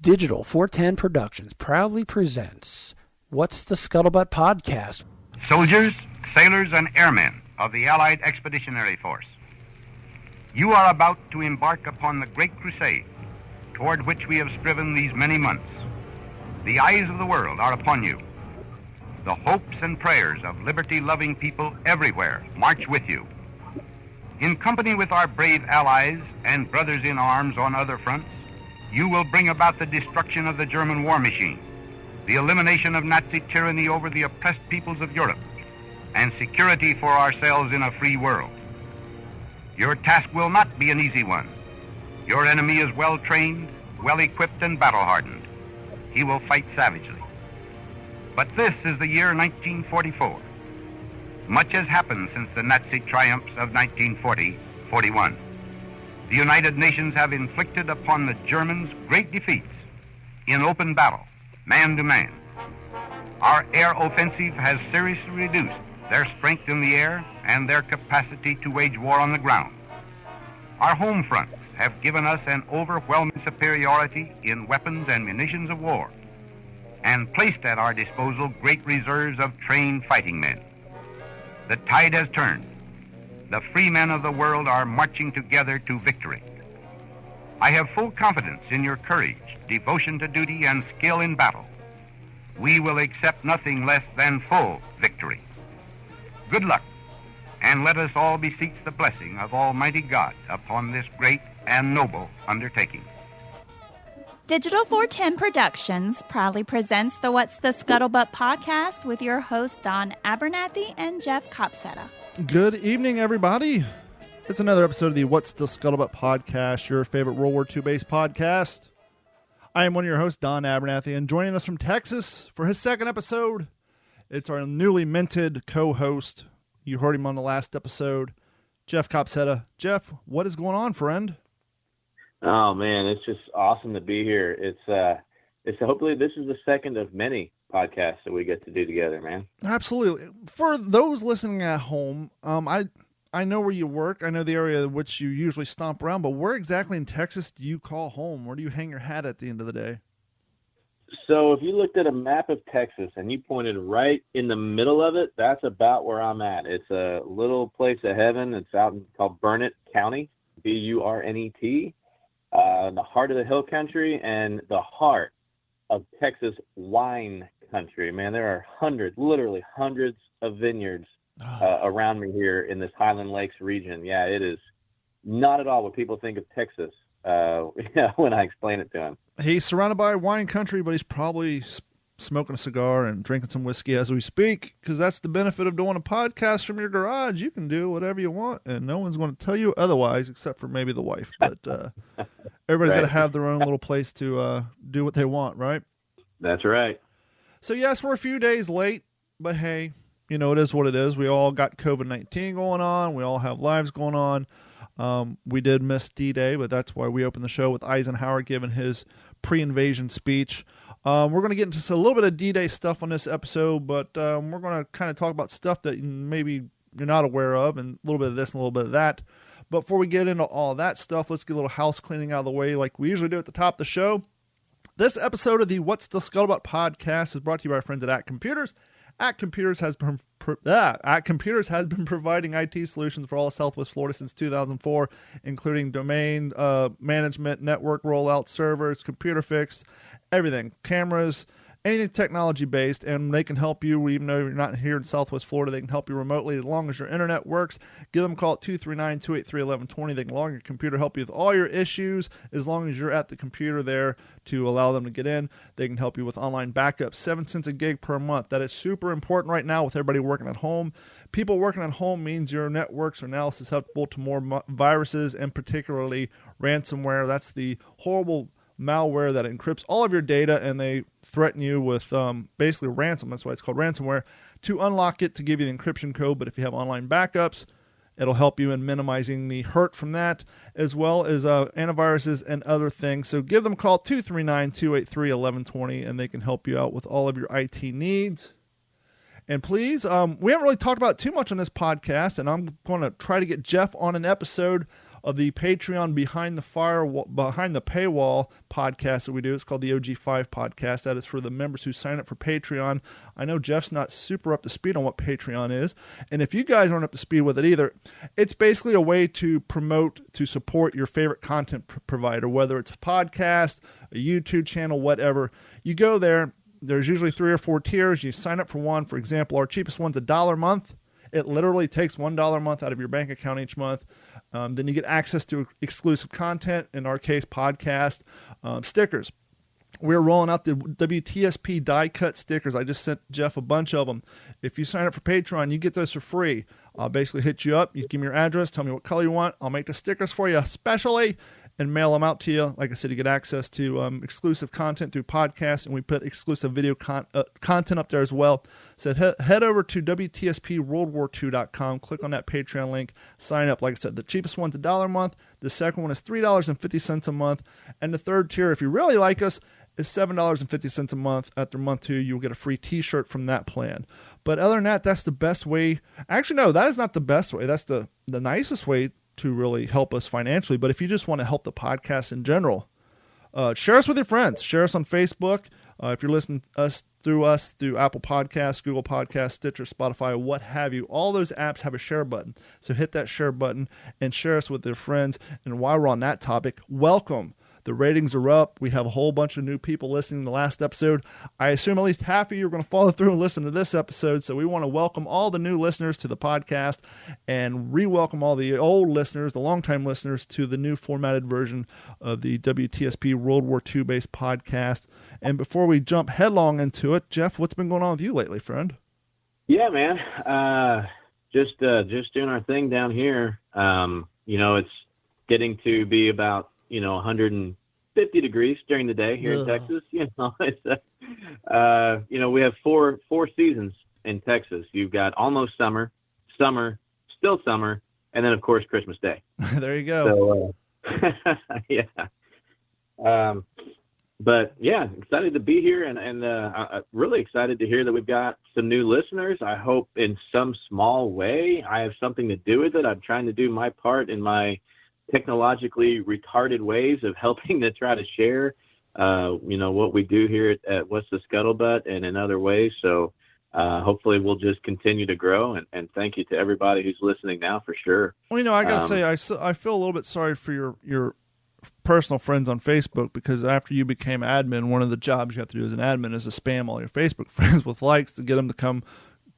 Digital 410 Productions proudly presents What's the Scuttlebutt Podcast. Soldiers, sailors, and airmen of the Allied Expeditionary Force, you are about to embark upon the great crusade toward which we have striven these many months. The eyes of the world are upon you. The hopes and prayers of liberty-loving people everywhere march with you. In company with our brave allies and brothers in arms on other fronts, you will bring about the destruction of the German war machine, the elimination of Nazi tyranny over the oppressed peoples of Europe, and security for ourselves in a free world. Your task will not be an easy one. Your enemy is well-trained, well-equipped, and battle-hardened. He will fight savagely. But this is the year 1944. Much has happened since the Nazi triumphs of 1940-41. The United Nations have inflicted upon the Germans great defeats in open battle, man to man. Our air offensive has seriously reduced their strength in the air and their capacity to wage war on the ground. Our home fronts have given us an overwhelming superiority in weapons and munitions of war, and placed at our disposal great reserves of trained fighting men. The tide has turned. The free men of the world are marching together to victory. I have full confidence in your courage, devotion to duty, and skill in battle. We will accept nothing less than full victory. Good luck, and let us all beseech the blessing of Almighty God upon this great and noble undertaking. Digital 410 Productions proudly presents the What's the Scuttlebutt podcast with your hosts Don Abernathy and Jeff Copsetta. Good evening, everybody. It's another episode of the What's the Scuttlebutt podcast, your favorite World War II based podcast. I am one of your hosts, Don Abernathy, and joining us from Texas for his second episode, it's our newly minted co-host. You heard him on the last episode, Jeff Copsetta. Jeff, what is going on, friend? Oh man, it's just awesome to be here. It's hopefully this is the second of many podcasts that we get to do together, man. Absolutely. For those listening at home, I know where you work. I know the area in which you usually stomp around, but where exactly in Texas do you call home? Where do you hang your hat at the end of the day? So if you looked at a map of Texas and you pointed right in the middle of it, that's about where I'm at. It's a little place of heaven. It's out called Burnett County, Burnet. In the heart of the hill country and the heart of Texas wine country. Man, there are literally hundreds of vineyards around me here in this Highland Lakes region. Yeah, it is not at all what people think of Texas when I explain it to them. He's surrounded by wine country, but he's probably smoking a cigar and drinking some whiskey as we speak, because that's the benefit of doing a podcast from your garage. You can do whatever you want, and no one's going to tell you otherwise, except for maybe the wife. But everybody's got to have their own little place to do what they want, right? That's right. So, yes, we're a few days late, but hey, it is what it is. We all got COVID-19 going on. We all have lives going on. We did miss D-Day, but that's why we opened the show with Eisenhower giving his pre-invasion speech. We're going to get into a little bit of D-Day stuff on this episode, but we're going to kind of talk about stuff that maybe you're not aware of, and a little bit of this and a little bit of that. But before we get into all that stuff, let's get a little house cleaning out of the way like we usually do at the top of the show. This episode of the What's the Scuttlebutt podcast is brought to you by our friends at Computers. Computers has been providing IT solutions for all of Southwest Florida since 2004, including domain management, network rollout, servers, computer fix, everything, cameras, anything technology-based, and they can help you even though you're not here in Southwest Florida. They can help you remotely as long as your internet works. Give them a call at 239-283-1120. They can log your computer, help you with all your issues as long as you're at the computer there to allow them to get in. They can help you with online backup, 7 cents a gig per month. That is super important right now with everybody working at home. People working at home means your networks are now susceptible to more viruses, and particularly ransomware. That's the horrible malware that encrypts all of your data, and they threaten you with basically ransom. That's why it's called ransomware, to unlock it to give you the encryption code. But if you have online backups, it'll help you in minimizing the hurt from that, as well as antiviruses and other things. So give them a call, 239-283-1120, and they can help you out with all of your IT needs. And please, we haven't really talked about too much on this podcast, and I'm going to try to get Jeff on an episode of the Patreon behind the paywall podcast that we do. It's called the OG5 podcast. That is for the members who sign up for Patreon. I know Jeff's not super up to speed on what Patreon is, and if you guys aren't up to speed with it either, it's basically a way to support your favorite content provider, whether it's a podcast, a YouTube channel, whatever. You go there. There's usually 3 or 4 tiers. You sign up for one. For example, our cheapest one's $1 a month. It literally takes $1 a month out of your bank account each month. Then you get access to exclusive content, in our case, podcast, stickers. We're rolling out the WTSP die-cut stickers. I just sent Jeff a bunch of them. If you sign up for Patreon, you get those for free. I'll basically hit you up. You give me your address, tell me what color you want. I'll make the stickers for you specially and mail them out to you. Like I said, you get access to exclusive content through podcasts, and we put exclusive video content up there as well. So head over to WTSPWorldWar2.com, click on that Patreon link, sign up. Like I said, the cheapest one's $1 a month. The second one is $3.50 a month. And the third tier, if you really like us, is $7.50 a month. After month 2, you'll get a free t-shirt from that plan. But other than that, that's the best way. Actually, no, that is not the best way. That's the nicest way to really help us financially. But if you just want to help the podcast in general, share us with your friends. Share us on Facebook. If you're listening through Apple Podcasts, Google Podcasts, Stitcher, Spotify, what have you, all those apps have a share button. So hit that share button and share us with your friends. And while we're on that topic, welcome. The ratings are up. We have a whole bunch of new people listening to the last episode. I assume at least half of you are going to follow through and listen to this episode. So we want to welcome all the new listeners to the podcast and re-welcome all the old listeners, the longtime listeners, to the new formatted version of the WTSP World War II based podcast. And before we jump headlong into it, Jeff, what's been going on with you lately, friend? Yeah, man. Just doing our thing down here. It's getting to be about 150 degrees during the day here in Texas. It's we have four seasons in Texas. You've got almost summer, still summer, and then of course Christmas Day. There you go. So yeah. But yeah, excited to be here, and I'm really excited to hear that we've got some new listeners. I hope in some small way I have something to do with it. I'm trying to do my part in my technologically retarded ways of helping to try to share, what we do here at What's the Scuttlebutt and in other ways. So hopefully we'll just continue to grow. And thank you to everybody who's listening now for sure. Well, I got to say, I feel a little bit sorry for your personal friends on Facebook, because after you became admin, one of the jobs you have to do as an admin is to spam all your Facebook friends with likes to get them to come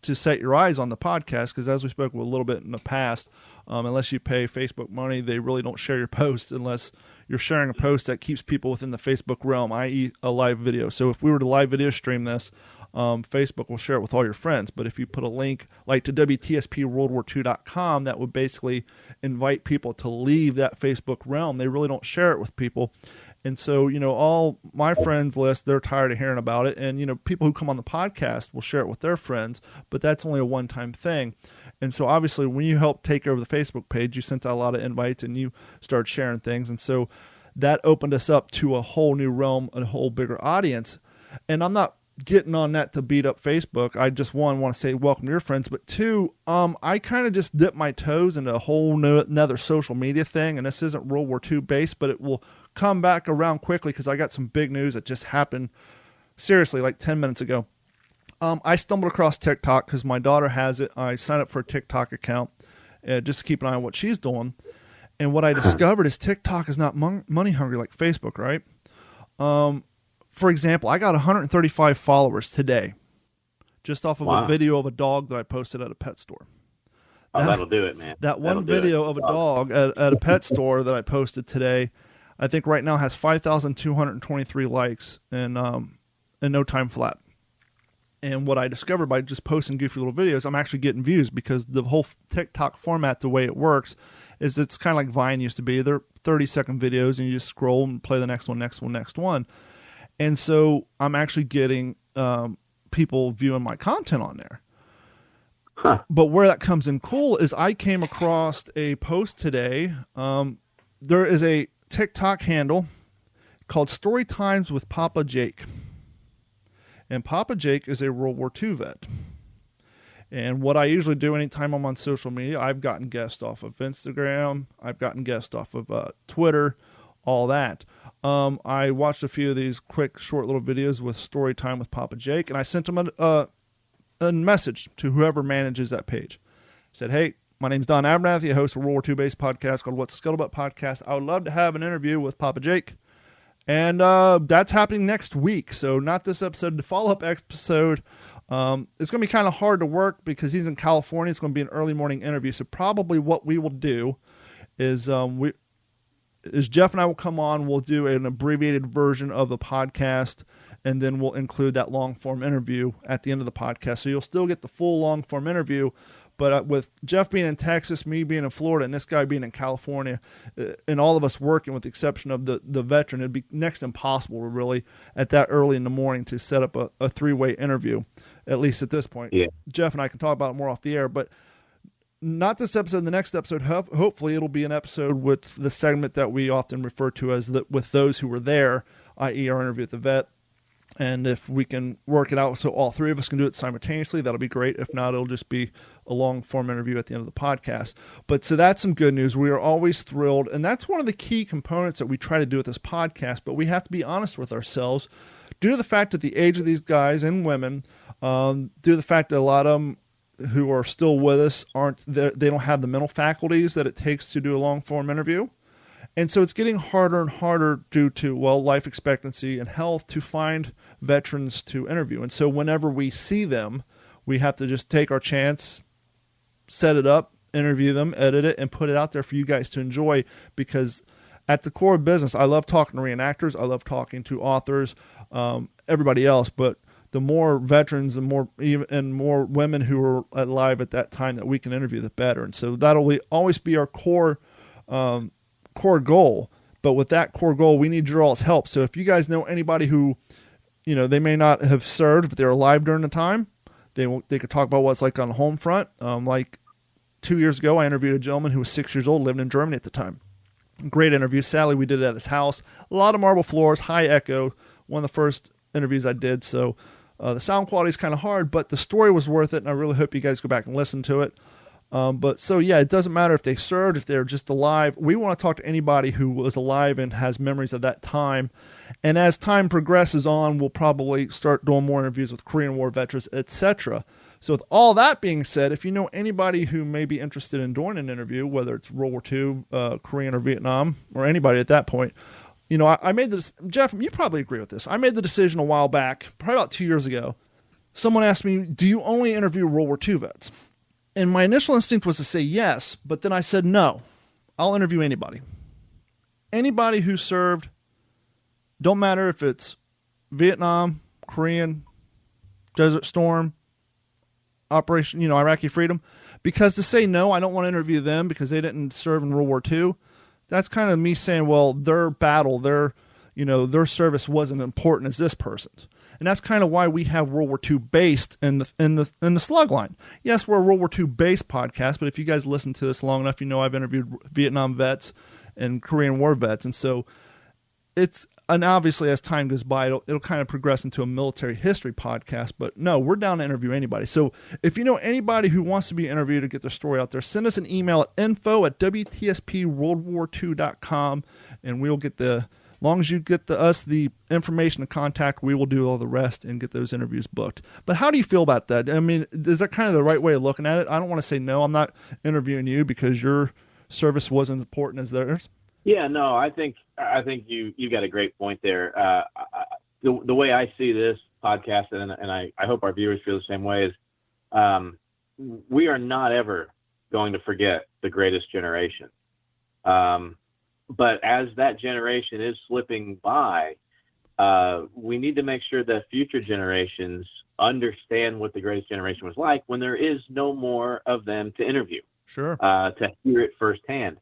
to set your eyes on the podcast. Because as we spoke a little bit in the past, unless you pay Facebook money, they really don't share your posts unless you're sharing a post that keeps people within the Facebook realm, i.e. a live video. So if we were to live video stream this, Facebook will share it with all your friends. But if you put a link like to WTSPWorldWar2.com, that would basically invite people to leave that Facebook realm. They really don't share it with people. And so, all my friends list, they're tired of hearing about it. And, people who come on the podcast will share it with their friends, but that's only a one-time thing. And so obviously when you helped take over the Facebook page, you sent out a lot of invites and you started sharing things. And so that opened us up to a whole new realm, a whole bigger audience. And I'm not getting on that to beat up Facebook. I just, one, want to say welcome to your friends. But two, I kind of just dipped my toes into a whole another social media thing. And this isn't World War II based, but it will come back around quickly because I got some big news that just happened seriously like 10 minutes ago. I stumbled across TikTok because my daughter has it. I signed up for a TikTok account just to keep an eye on what she's doing. And what I discovered is TikTok is not money hungry like Facebook, right? For example, I got 135 followers today just off of a video of a dog that I posted at a pet store. That'll do it, man. That one video of a dog at a pet store that I posted today, I think right now has 5,223 likes and no time flat. And what I discovered by just posting goofy little videos, I'm actually getting views because the whole TikTok format, the way it works, is it's kind of like Vine used to be. They're 30-second videos, and you just scroll and play the next one. And so I'm actually getting people viewing my content on there. Huh. But where that comes in cool is I came across a post today. There is a TikTok handle called Story Times with Papa Jake. And Papa Jake is a World War II vet. And what I usually do anytime I'm on social media, I've gotten guests off of Instagram, I've gotten guests off of Twitter, all that. I watched a few of these quick, short little videos with Story Time with Papa Jake, and I sent him a message to whoever manages that page. I said, hey, my name's Don Abernathy. I host a World War II based podcast called What's the Scuttlebutt Podcast. I would love to have an interview with Papa Jake. And that's happening next week. So not this episode, the follow-up episode. It's going to be kind of hard to work because he's in California. It's going to be an early morning interview. So probably what we will do is Jeff and I will come on. We'll do an abbreviated version of the podcast, and then we'll include that long-form interview at the end of the podcast. So you'll still get the full long-form interview, but with Jeff being in Texas, me being in Florida, and this guy being in California, and all of us working with the exception of the veteran, it'd be next to impossible really at that early in the morning to set up a three-way interview, at least at this point. Yeah. Jeff and I can talk about it more off the air, but not this episode. The next episode, hopefully it'll be an episode with the segment that we often refer to as with those who were there, i.e. our interview with the vet. And if we can work it out so all three of us can do it simultaneously, that'll be great. If not, it'll just be a long form interview at the end of the podcast. But so that's some good news. We are always thrilled. And that's one of the key components that we try to do with this podcast. But we have to be honest with ourselves due to the fact that the age of these guys and women, due to the fact that a lot of them who are still with us they don't have the mental faculties that it takes to do a long form interview. And so it's getting harder and harder due to, life expectancy and health to find veterans to interview. And so whenever we see them, we have to just take our chance, set it up, interview them, edit it, and put it out there for you guys to enjoy. Because at the core of business, I love talking to reenactors. I love talking to authors, everybody else. But the more veterans and more women who are alive at that time that we can interview, the better. And so that'll always be our core goal. But with that core goal, we need your all's help. So if you guys know anybody who, they may not have served, but they're alive during the time, they could talk about what it's like on the home front. Like 2 years ago, I interviewed a gentleman who was 6 years old, living in Germany at the time. Great interview. Sadly, we did it at his house. A lot of marble floors, high echo. One of the first interviews I did. So the sound quality is kind of hard, but the story was worth it. And I really hope you guys go back and listen to it. It doesn't matter if they served, if they're just alive. We want to talk to anybody who was alive and has memories of that time. And as time progresses on, we'll probably start doing more interviews with Korean War veterans, etc. So with all that being said, if you know anybody who may be interested in doing an interview, whether it's World War II, Korean or Vietnam, or anybody at that point, I made this, Jeff, you probably agree with this. I made the decision a while back, probably about 2 years ago. Someone asked me, do you only interview World War II vets? And my initial instinct was to say yes, but then I said no. I'll interview anybody. Anybody who served, don't matter if it's Vietnam, Korean, Desert Storm, Operation, Iraqi Freedom. Because to say no, I don't want to interview them because they didn't serve in World War II, that's kind of me saying, their battle, their service wasn't important as this person's. And that's kind of why we have World War II based in the slug line. Yes, we're a World War II based podcast, but if you guys listen to this long enough, I've interviewed Vietnam vets and Korean War vets. And so and obviously as time goes by, it'll kind of progress into a military history podcast, but no, we're down to interview anybody. So if you know anybody who wants to be interviewed to get their story out there, send us an email at info@WTSPWorldWar2.com, and we'll get as long as you get us the information and contact, we will do all the rest and get those interviews booked. But how do you feel about that? I mean, is that kind of the right way of looking at it? I don't want to say no. I'm not interviewing you because your service wasn't as important as theirs. Yeah, no, I think you got a great point there. The way I see this podcast, and I hope our viewers feel the same way, is we are not ever going to forget the greatest generation. But as that generation is slipping by, we need to make sure that future generations understand what the greatest generation was like when there is no more of them to interview. Sure. To hear it firsthand.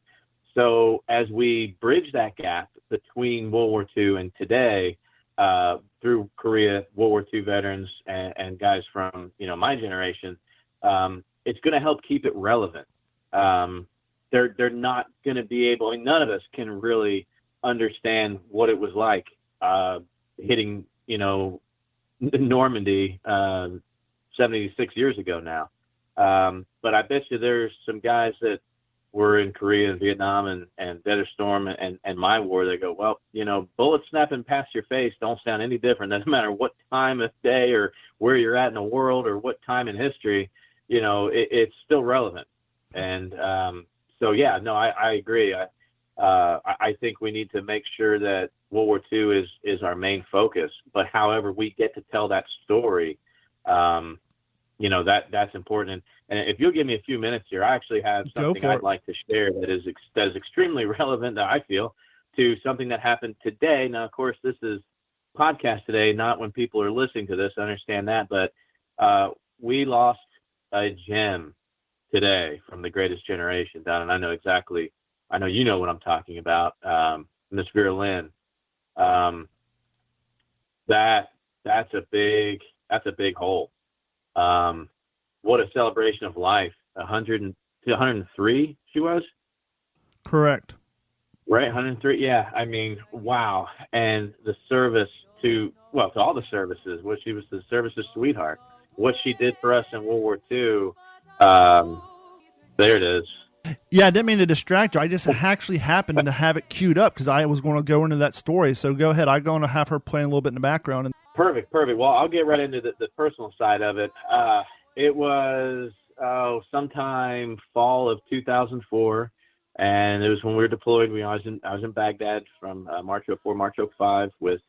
So as we bridge that gap between World War II and today, through Korea, World War II veterans, and guys from my generation, it's going to help keep it relevant. They're not going to be able. None of us can really understand what it was like hitting Normandy 76 years ago now. But I bet you there's some guys that were in Korea and Vietnam and Desert Storm and my war. They go, well, bullets snapping past your face don't sound any different. Doesn't matter what time of day or where you're at in the world or what time in history, it's still relevant. And so, yeah, no, I agree. I think we need to make sure that World War II is our main focus. But however we get to tell that story, that's important. And if you'll give me a few minutes here, I actually have something I'd like to share that is extremely relevant, that I feel, to something that happened today. Now, of course, this is podcast today, not when people are listening to this. I understand that, but we lost a gem today from the Greatest Generation, Don, and I know you know what I'm talking about, Miss Vera Lynn. That's a big hole. What a celebration of life. 103 she was? Correct. Right, 103. Yeah, I mean, wow. And the service to all the services, she was the services sweetheart. What she did for us in World War II, there it is. Yeah, I didn't mean to distract you. I just actually happened to have it queued up because I was going to go into that story. So go ahead. I'm going to have her playing a little bit in the background. Perfect. Well, I'll get right into the personal side of it. It was sometime fall of 2004, and it was when we were deployed. I was in Baghdad from March 04, March 05 with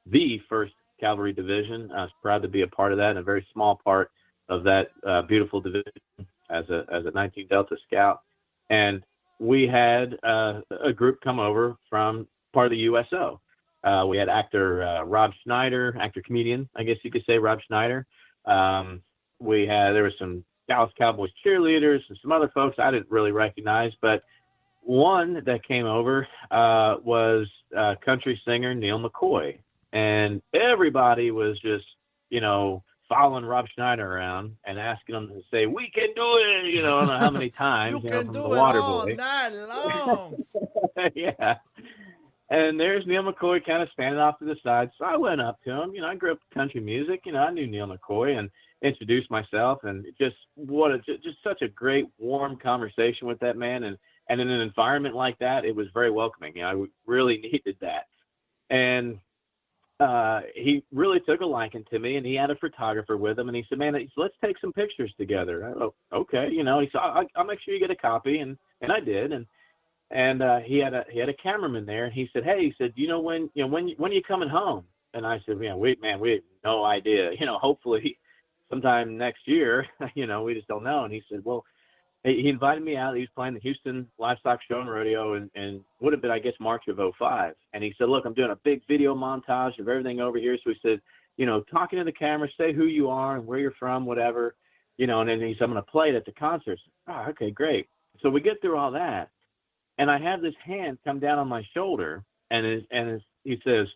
the 1st Cavalry Division. I was proud to be a part of that, and a very small part of that beautiful division as a 19 Delta Scout. And we had a group come over from part of the USO. We had actor Rob Schneider, actor-comedian, I guess you could say, Rob Schneider. There were some Dallas Cowboys cheerleaders and some other folks I didn't really recognize, but one that came over was country singer Neil McCoy. And everybody was just, following Rob Schneider around and asking him to say, "We can do it," I don't know how many times, you can from do the it Water all Boy. night long. Yeah. And there's Neil McCoy kind of standing off to the side. So I went up to him. I grew up with country music. I knew Neil McCoy and introduced myself. And just such a great, warm conversation with that man. And in an environment like that, it was very welcoming. I really needed that. And he really took a liking to me, and he had a photographer with him. And he said, "Man, let's take some pictures together." I go, "Okay." He said, I'll make sure you get a copy. And I did. And he had a cameraman there, and he said, "Hey," he said, when are you coming home?" And I said, we had no idea. Hopefully sometime next year. We just don't know. And he said, well, he invited me out. He was playing the Houston Livestock Show and Rodeo, and would have been, I guess, March of 05. And he said, "Look, I'm doing a big video montage of everything over here." So he said, talking to the camera, say who you are and where you're from, whatever, and then he said, "I'm going to play it at the concert." Oh, okay, great. So we get through all that. And I have this hand come down on my shoulder, and he says,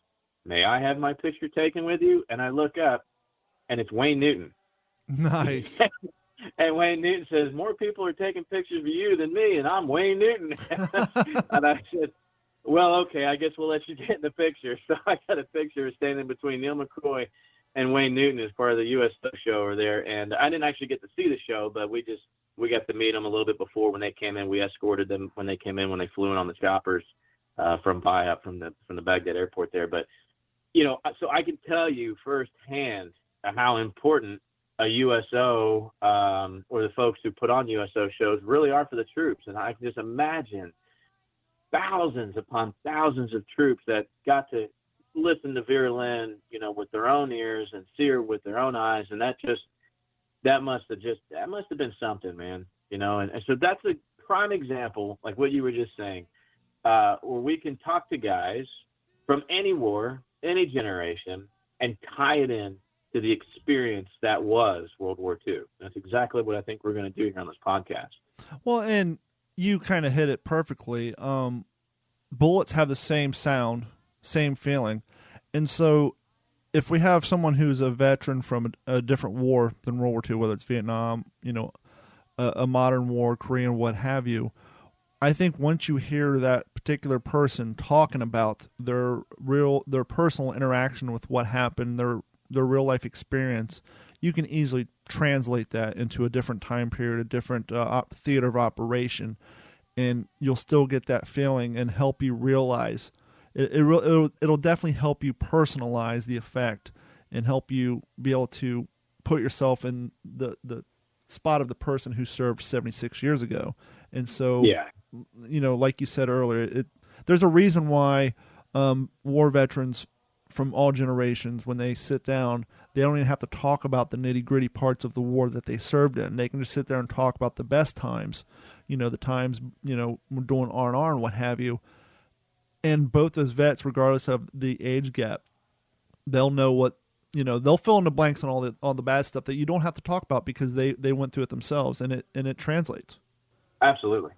"May I have my picture taken with you?" And I look up, and it's Wayne Newton. Nice. And Wayne Newton says, "More people are taking pictures of you than me, and I'm Wayne Newton." And I said, "Well, okay, I guess we'll let you get in the picture." So I got a picture standing between Neil McCoy and Wayne Newton as part of the USO show over there. And I didn't actually get to see the show, but we got to meet them a little bit before when they came in. We escorted them when they came in, when they flew in on the choppers from the Baghdad airport there. But, so I can tell you firsthand how important a USO or the folks who put on USO shows really are for the troops. And I can just imagine thousands upon thousands of troops that got to listen to Vera Lynn, with their own ears and see her with their own eyes. And that must have been something, man, and so that's a prime example, like what you were just saying, where we can talk to guys from any war, any generation, and tie it in to the experience that was World War II. That's exactly what I think we're going to do here on this podcast. Well, and you kind of hit it perfectly. Bullets have the same sound, same feeling. And so if we have someone who's a veteran from a different war than World War II, whether it's Vietnam, a modern war, Korean, what have you, I think once you hear that particular person talking about their personal interaction with what happened, their real life experience, you can easily translate that into a different time period, a different theater of operation, and you'll still get that feeling and help you realize. It'll definitely help you personalize the effect and help you be able to put yourself in the spot of the person who served 76 years ago. And so, like you said earlier, there's a reason why war veterans from all generations, when they sit down, they don't even have to talk about the nitty-gritty parts of the war that they served in. They can just sit there and talk about the best times, the times, we're doing R&R and what have you. And both those vets, regardless of the age gap, they'll know what, they'll fill in the blanks on all the bad stuff that you don't have to talk about because they went through it themselves, and it translates. Absolutely.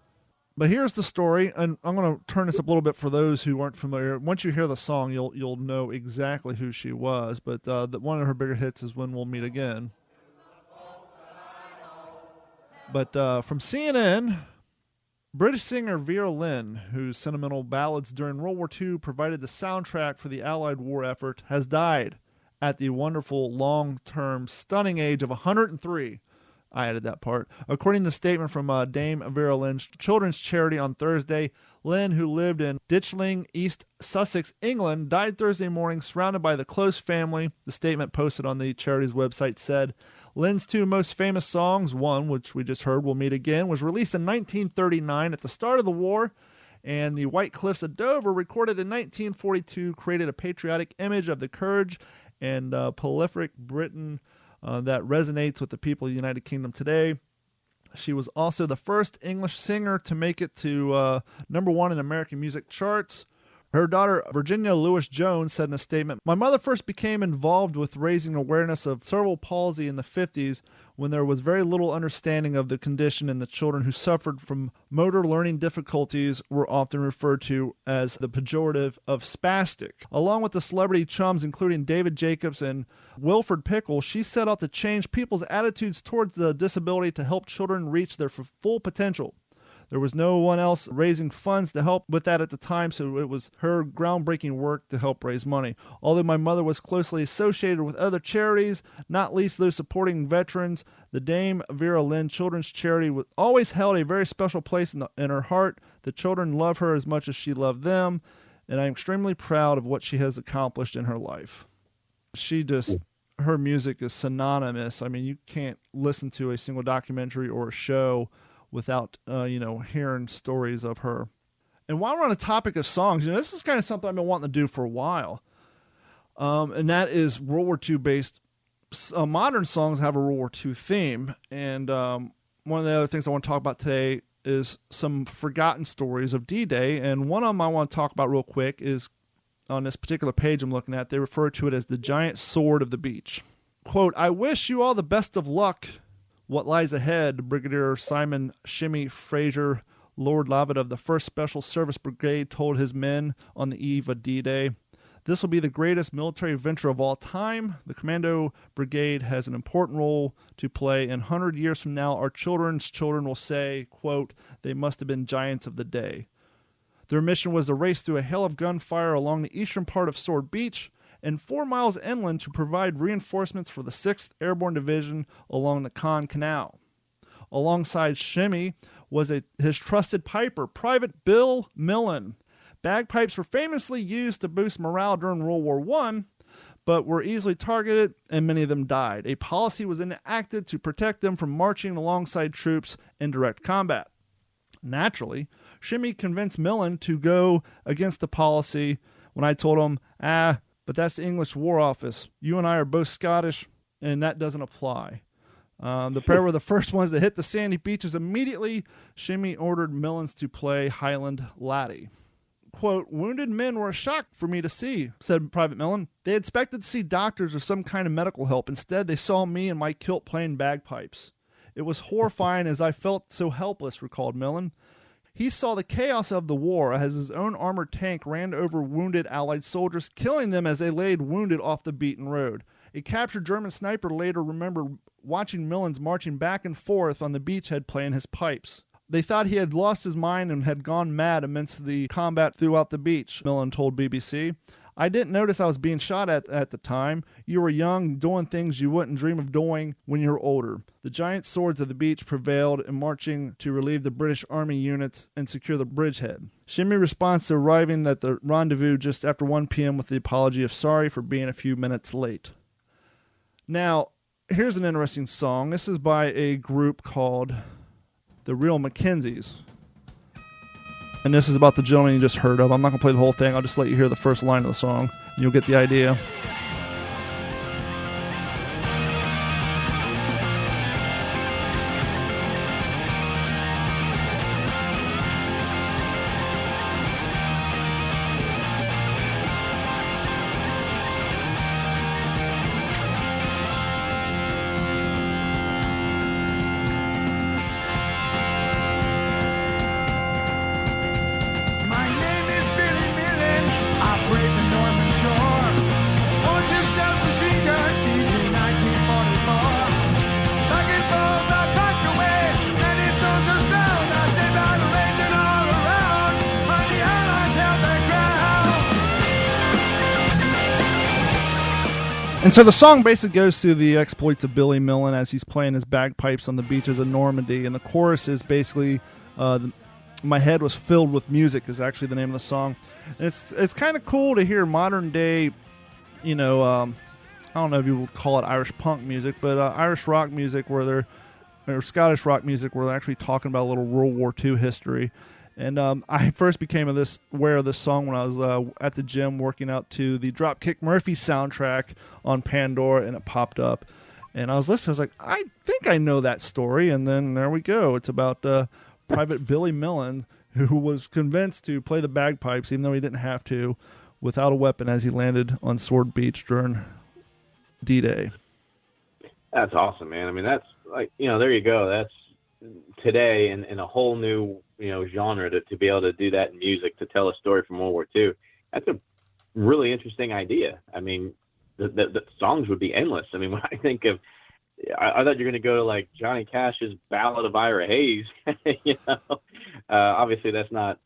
But here's the story, and I'm going to turn this up a little bit for those who aren't familiar. Once you hear the song, you'll know exactly who she was. But one of her bigger hits is "When We'll Meet Again." But from CNN, British singer Vera Lynn, whose sentimental ballads during World War II provided the soundtrack for the Allied war effort, has died at the wonderful, long-term, stunning age of 103. I added that part. According to the statement from Dame Vera Lynn's children's charity on Thursday, Lynn, who lived in Ditchling, East Sussex, England, died Thursday morning surrounded by the close family. The statement posted on the charity's website said, Lynn's two most famous songs, one, which we just heard, "We'll Meet Again," was released in 1939 at the start of the war, and "The White Cliffs of Dover," recorded in 1942, created a patriotic image of the courage and prolific Britain that resonates with the people of the United Kingdom today. She was also the first English singer to make it to number one in American music charts. Her daughter, Virginia Lewis Jones, said in a statement, "My mother first became involved with raising awareness of cerebral palsy in the 50s when there was very little understanding of the condition, and the children who suffered from motor learning difficulties were often referred to as the pejorative of spastic." Along with the celebrity chums, including David Jacobs and Wilfred Pickle, she set out to change people's attitudes towards the disability to help children reach their full potential. There was no one else raising funds to help with that at the time, so it was her groundbreaking work to help raise money. Although my mother was closely associated with other charities, not least those supporting veterans, the Dame Vera Lynn Children's Charity always held a very special place in her heart. The children love her as much as she loved them, and I'm extremely proud of what she has accomplished in her life. Her music is synonymous. I mean, you can't listen to a single documentary or a show without, hearing stories of her. And while we're on the topic of songs, this is kind of something I've been wanting to do for a while. And that is World War II based. Modern songs have a World War II theme. And one of the other things I want to talk about today is some forgotten stories of D-Day. And one of them I want to talk about real quick is on this particular page I'm looking at. They refer to it as the giant sword of the beach. Quote, "I wish you all the best of luck. What lies ahead," Brigadier Simon Shimmy Fraser, Lord Lovat of the 1st Special Service Brigade, told his men on the eve of D-Day. "This will be the greatest military venture of all time. The Commando Brigade has an important role to play, and 100 years from now, our children's children will say, quote, they must have been giants of the day." Their mission was to race through a hail of gunfire along the eastern part of Sword Beach and 4 miles inland to provide reinforcements for the 6th Airborne Division along the Caen Canal. Alongside Shimmy was his trusted piper, Private Bill Millen. Bagpipes were famously used to boost morale during World War I, but were easily targeted, and many of them died. A policy was enacted to protect them from marching alongside troops in direct combat. Naturally, Shimmy convinced Millen to go against the policy when I told him, but that's the English War Office. You and I are both Scottish, and that doesn't apply. The pair were the first ones to hit the sandy beaches immediately. Shimmy ordered Millens to play Highland Laddie. Quote, "Wounded men were a shock for me to see," said Private Millen. "They expected to see doctors or some kind of medical help. Instead, they saw me in my kilt playing bagpipes. It was horrifying as I felt so helpless," recalled Millen. He saw the chaos of the war as his own armored tank ran over wounded Allied soldiers, killing them as they laid wounded off the beaten road. A captured German sniper later remembered watching Millens marching back and forth on the beachhead playing his pipes. "They thought he had lost his mind and had gone mad amidst the combat throughout the beach," Millen told BBC. I didn't notice I was being shot at the time. You were young, doing things you wouldn't dream of doing when you were older. The giant swords of the beach prevailed in marching to relieve the British Army units and secure the bridgehead. Shimmy responds to arriving at the rendezvous just after 1 p.m. with the apology of sorry for being a few minutes late. Now, here's an interesting song. This is by a group called The Real Mackenzies. And this is about the gentleman you just heard of. I'm not going to play the whole thing. I'll just let you hear the first line of the song, and you'll get the idea. And so the song basically goes through the exploits of Billy Millen as he's playing his bagpipes on the beaches of Normandy. And the chorus is basically, my head was filled with music is actually the name of the song. And it's kind of cool to hear modern day, I don't know if you would call it Irish punk music, but Irish rock music or Scottish rock music where they're actually talking about a little World War II history. And I first became aware of this song when I was at the gym working out to the Dropkick Murphy soundtrack on Pandora, and it popped up. And I was listening. I was like, I think I know that story. And then there we go. It's about Private Billy Millen, who was convinced to play the bagpipes, even though he didn't have to, without a weapon as he landed on Sword Beach during D-Day. That's awesome, man. I mean, that's like, there you go. That's today in a whole new genre to be able to do that in music, to tell a story from World War II. That's a really interesting idea. I mean, the songs would be endless. I mean, when I think of, I thought you're going to go to like Johnny Cash's Ballad of Ira Hayes. Obviously that's not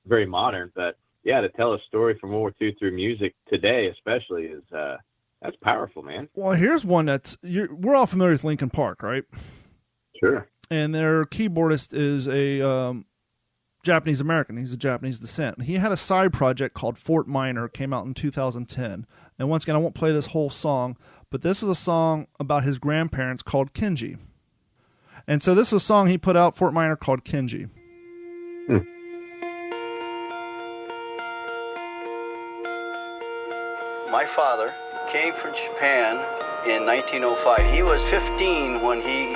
very modern, but yeah, to tell a story from World War II through music today, especially, is that's powerful, man. Well, here's one we're all familiar with Linkin Park, right? Sure. And their keyboardist is a Japanese American. He's of Japanese descent. He had a side project called Fort Minor, came out in 2010. And once again, I won't play this whole song, but this is a song about his grandparents called Kenji. And so this is a song he put out, Fort Minor, called Kenji. My father came from Japan in 1905. He was 15 when he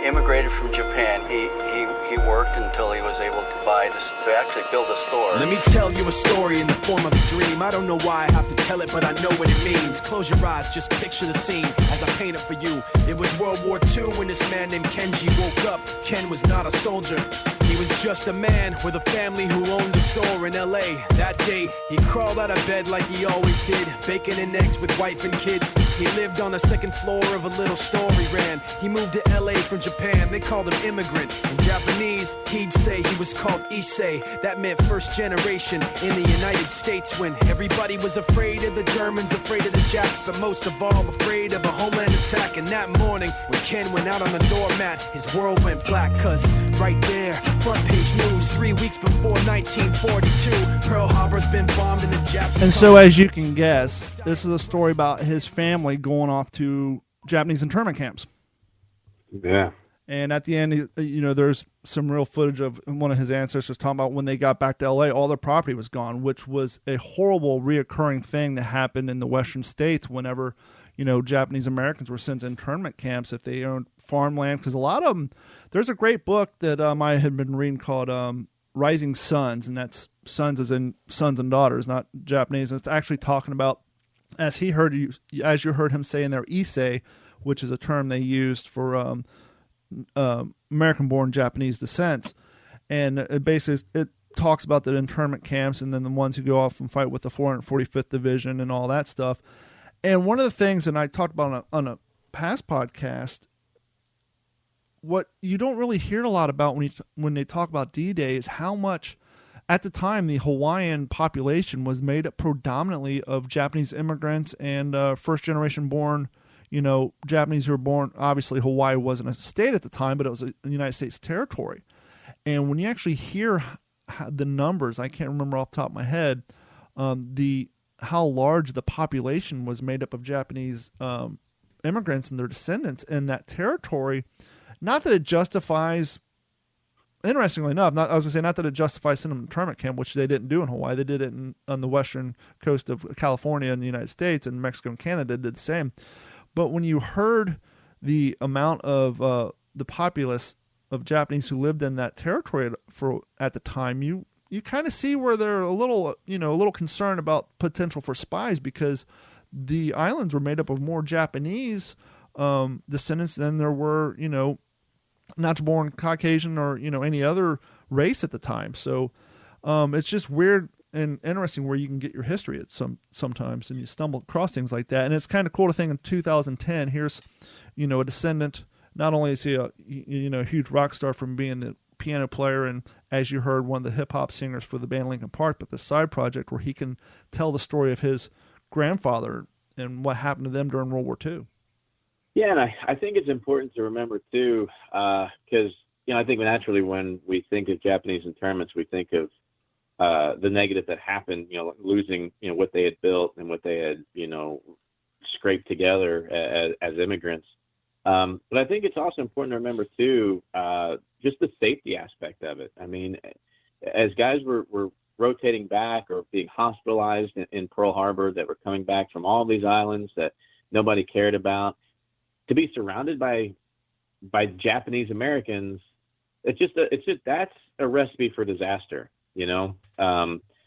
immigrated from Japan. He worked until he was able to actually build a store. Let me tell you a story in the form of a dream. I don't know why I have to tell it, but I know what it means. Close your eyes, just picture the scene as I paint it for you. It was World War II when this man named Kenji woke up. Ken was not a soldier. He was just a man with a family who owned a store in L.A. That day, he crawled out of bed like he always did, bacon and eggs with wife and kids. He lived on the second floor of a little store he ran. He moved to L.A. from Japan. They called him immigrant. In Japanese, he'd say he was called Issei. That meant first generation in the United States, when everybody was afraid of the Germans, afraid of the Japs, but most of all afraid of a homeland attack. And that morning, when Ken went out on the doormat, his world went black, cause right there, front page news, 3 weeks before 1942, Pearl Harbor's been bombed and the Japs. And so, as you can guess, this is a story about his family going off to Japanese internment camps. Yeah. And at the end, there's some real footage of one of his ancestors talking about when they got back to L.A., all their property was gone, which was a horrible reoccurring thing that happened in the Western states whenever, Japanese Americans were sent to internment camps if they owned farmland. Because a lot of them, there's a great book that I had been reading called Rising Sons, and that's sons as in sons and daughters, not Japanese. And it's actually talking about, as you heard him say in there, Issei, which is a term they used for American-born Japanese descent, and it talks about the internment camps and then the ones who go off and fight with the 445th Division and all that stuff. And one of the things, and I talked about on a past podcast, what you don't really hear a lot about when they talk about D-Day is how much at the time, the Hawaiian population was made up predominantly of Japanese immigrants and first-generation born, Japanese who were born. Obviously, Hawaii wasn't a state at the time, but it was a United States territory. And when you actually hear the numbers, I can't remember off the top of my head, how large the population was made up of Japanese immigrants and their descendants in that territory. Not that it justifies, interestingly enough, not that it justifies sending them to internment camp, which they didn't do in Hawaii. They did it on the western coast of California and the United States, and Mexico and Canada did the same. But when you heard the amount of the populace of Japanese who lived in that territory at the time, you kind of see where they're a little concerned about potential for spies, because the islands were made up of more Japanese descendants than there were, natural-born Caucasian or any other race at the time. So it's just weird and interesting where you can get your history at sometimes, and you stumble across things like that. And it's kind of cool to think in 2010, here's a descendant. Not only is he a huge rock star from being the piano player and, as you heard, one of the hip hop singers for the band Linkin Park, but the side project where he can tell the story of his grandfather and what happened to them during World War II. Yeah, and I think it's important to remember too, because I think naturally when we think of Japanese internments, we think of the negative that happened, losing what they had built and what they had scraped together as immigrants. But I think it's also important to remember too, just the safety aspect of it. I mean, as guys were rotating back or being hospitalized in Pearl Harbor, that were coming back from all these islands that nobody cared about, to be surrounded by Japanese Americans, it's just that's a recipe for disaster.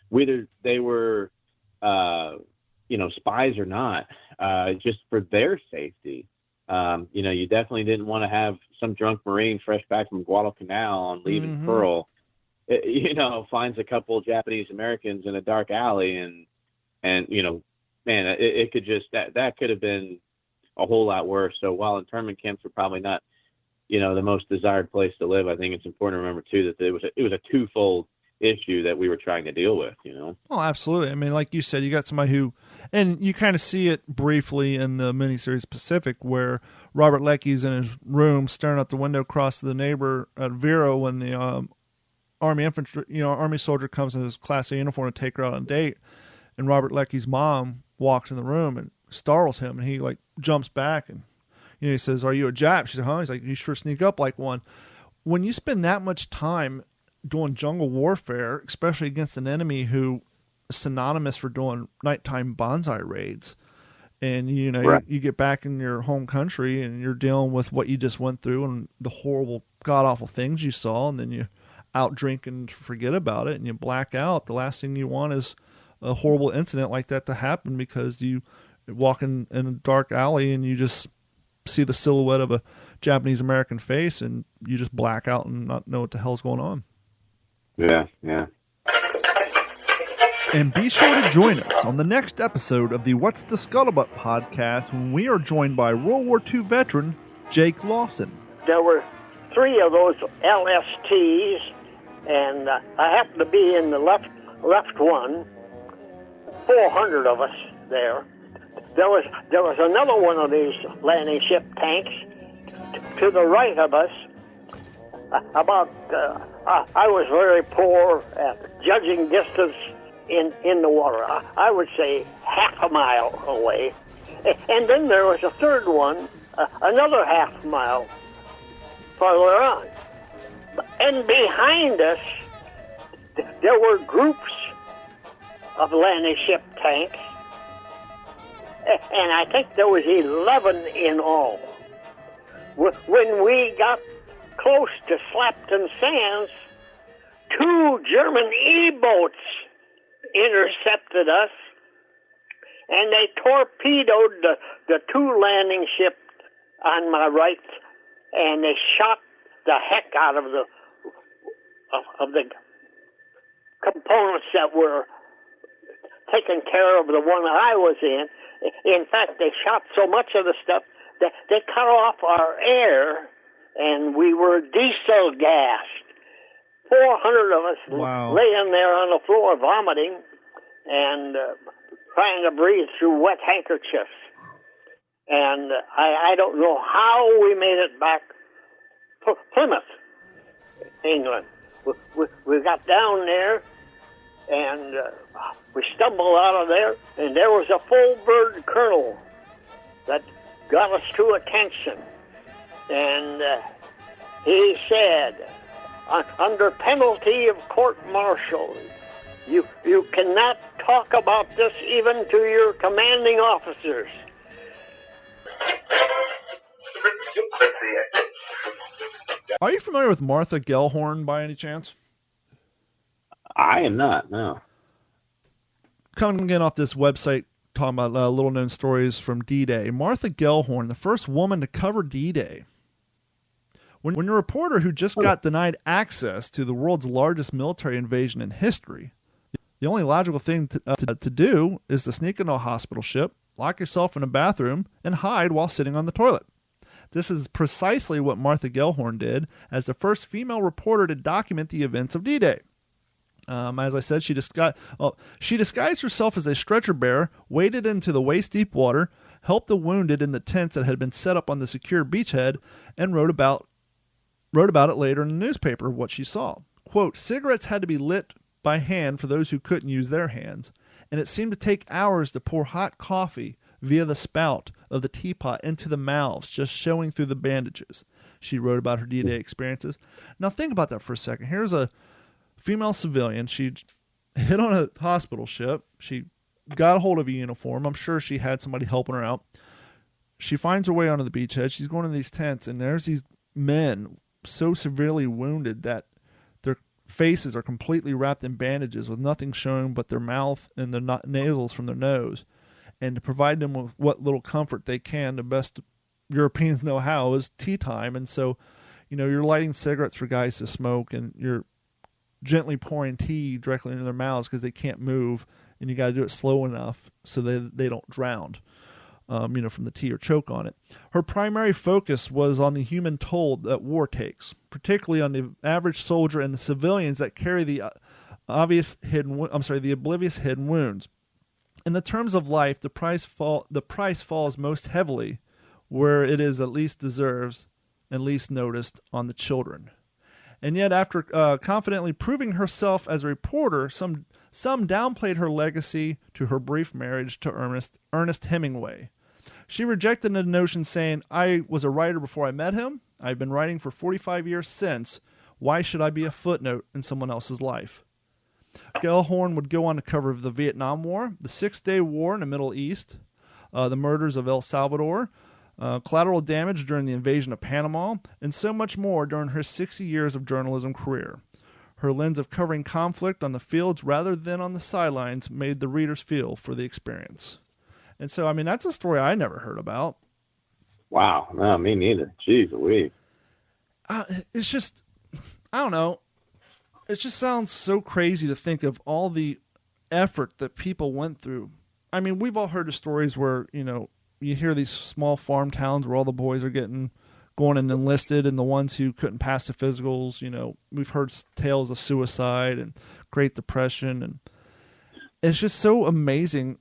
Whether they were spies or not, just for their safety. You definitely didn't want to have some drunk Marine fresh back from Guadalcanal on leave in Pearl, finds a couple of Japanese Americans in a dark alley, and it could just, that could have been a whole lot worse. So while internment camps are probably not, the most desired place to live, I think it's important to remember too that it was a twofold issue that we were trying to deal with, Oh, absolutely. I mean, like you said, you got somebody who, and you kind of see it briefly in the miniseries Pacific, where Robert Leckie's in his room staring out the window across the neighbor at Vero when the Army soldier comes in his Class A uniform to take her out on a date, and Robert Leckie's mom walks in the room and startles him, and he jumps back and he says, "Are you a Jap?" She's like, "Huh?" He's like, "You sure sneak up like one." When you spend that much time doing jungle warfare, especially against an enemy who is synonymous for doing nighttime bonsai raids, and right. you get back in your home country and you're dealing with what you just went through and the horrible, god-awful things you saw, and then you out drink and forget about it and you black out. The last thing you want is a horrible incident like that to happen, because you walk in a dark alley and you just see the silhouette of a Japanese American face and you just black out and not know what the hell's going on. Yeah. And be sure to join us on the next episode of the What's the Scuttlebutt podcast, when we are joined by World War II veteran Jake Lawson. There were 3 of those LSTs, and I happened to be in the left one. 400 of us there. There was another one of these landing ship tanks to the right of us. I was very poor at judging distance in the water. I would say half a mile away. And then there was a third one, another half mile farther on. And behind us, there were groups of landing ship tanks. And I think there was 11 in all. When we got close to Slapton Sands, 2 German E-boats intercepted us, and they torpedoed the 2 landing ships on my right, and they shot the heck out of the components that were taking care of the one that I was in. In fact, they shot so much of the stuff that they cut off our air, and we were diesel gassed. 400 of us Wow. laying there on the floor vomiting and trying to breathe through wet handkerchiefs. And I don't know how we made it back to Plymouth, England. We got down there, and we stumbled out of there, and there was a full bird colonel that got us to attention. And he said, under penalty of court-martial, you cannot talk about this even to your commanding officers. Are you familiar with Martha Gellhorn by any chance? I am not, no. Coming again off this website, talking about little-known stories from D-Day. Martha Gellhorn, the first woman to cover D-Day. When a reporter who just got denied access to the world's largest military invasion in history, the only logical thing to do is to sneak into a hospital ship, lock yourself in a bathroom, and hide while sitting on the toilet. This is precisely what Martha Gellhorn did as the first female reporter to document the events of D-Day. As I said, she disguised herself as a stretcher bearer, waded into the waist-deep water, helped the wounded in the tents that had been set up on the secure beachhead, and wrote about it later in the newspaper, what she saw. Quote, cigarettes had to be lit by hand for those who couldn't use their hands, and it seemed to take hours to pour hot coffee via the spout of the teapot into the mouths, just showing through the bandages. She wrote about her D-Day experiences. Now think about that for a second. Here's a female civilian. She hit on a hospital ship. She got a hold of a uniform. I'm sure she had somebody helping her out. She finds her way onto the beachhead. She's going to these tents, and there's these men so severely wounded that their faces are completely wrapped in bandages with nothing showing but their mouth and the nasals from their nose. And to provide them with what little comfort they can, the best Europeans know how, is tea time. And so, you're lighting cigarettes for guys to smoke, and you're gently pouring tea directly into their mouths because they can't move, and you got to do it slow enough so they don't drown, from the tea or choke on it. Her primary focus was on the human toll that war takes, particularly on the average soldier and the civilians that carry the oblivious hidden wounds. In the terms of life, the price falls most heavily where it is at least deserves and least noticed, on the children. And yet, after confidently proving herself as a reporter, some downplayed her legacy to her brief marriage to Ernest Hemingway. She rejected the notion, saying, I was a writer before I met him. I've been writing for 45 years since. Why should I be a footnote in someone else's life? Gellhorn would go on to cover the Vietnam War, the Six-Day War in the Middle East, the murders of El Salvador, collateral damage during the invasion of Panama, and so much more during her 60 years of journalism career. Her lens of covering conflict on the fields rather than on the sidelines made the readers feel for the experience. And so, that's a story I never heard about. Wow. No, me neither. Jeez Louise. It's just, I don't know. It just sounds so crazy to think of all the effort that people went through. We've all heard of stories where, you hear these small farm towns where all the boys are going and enlisted, and the ones who couldn't pass the physicals, we've heard tales of suicide and Great Depression. And it's just so amazing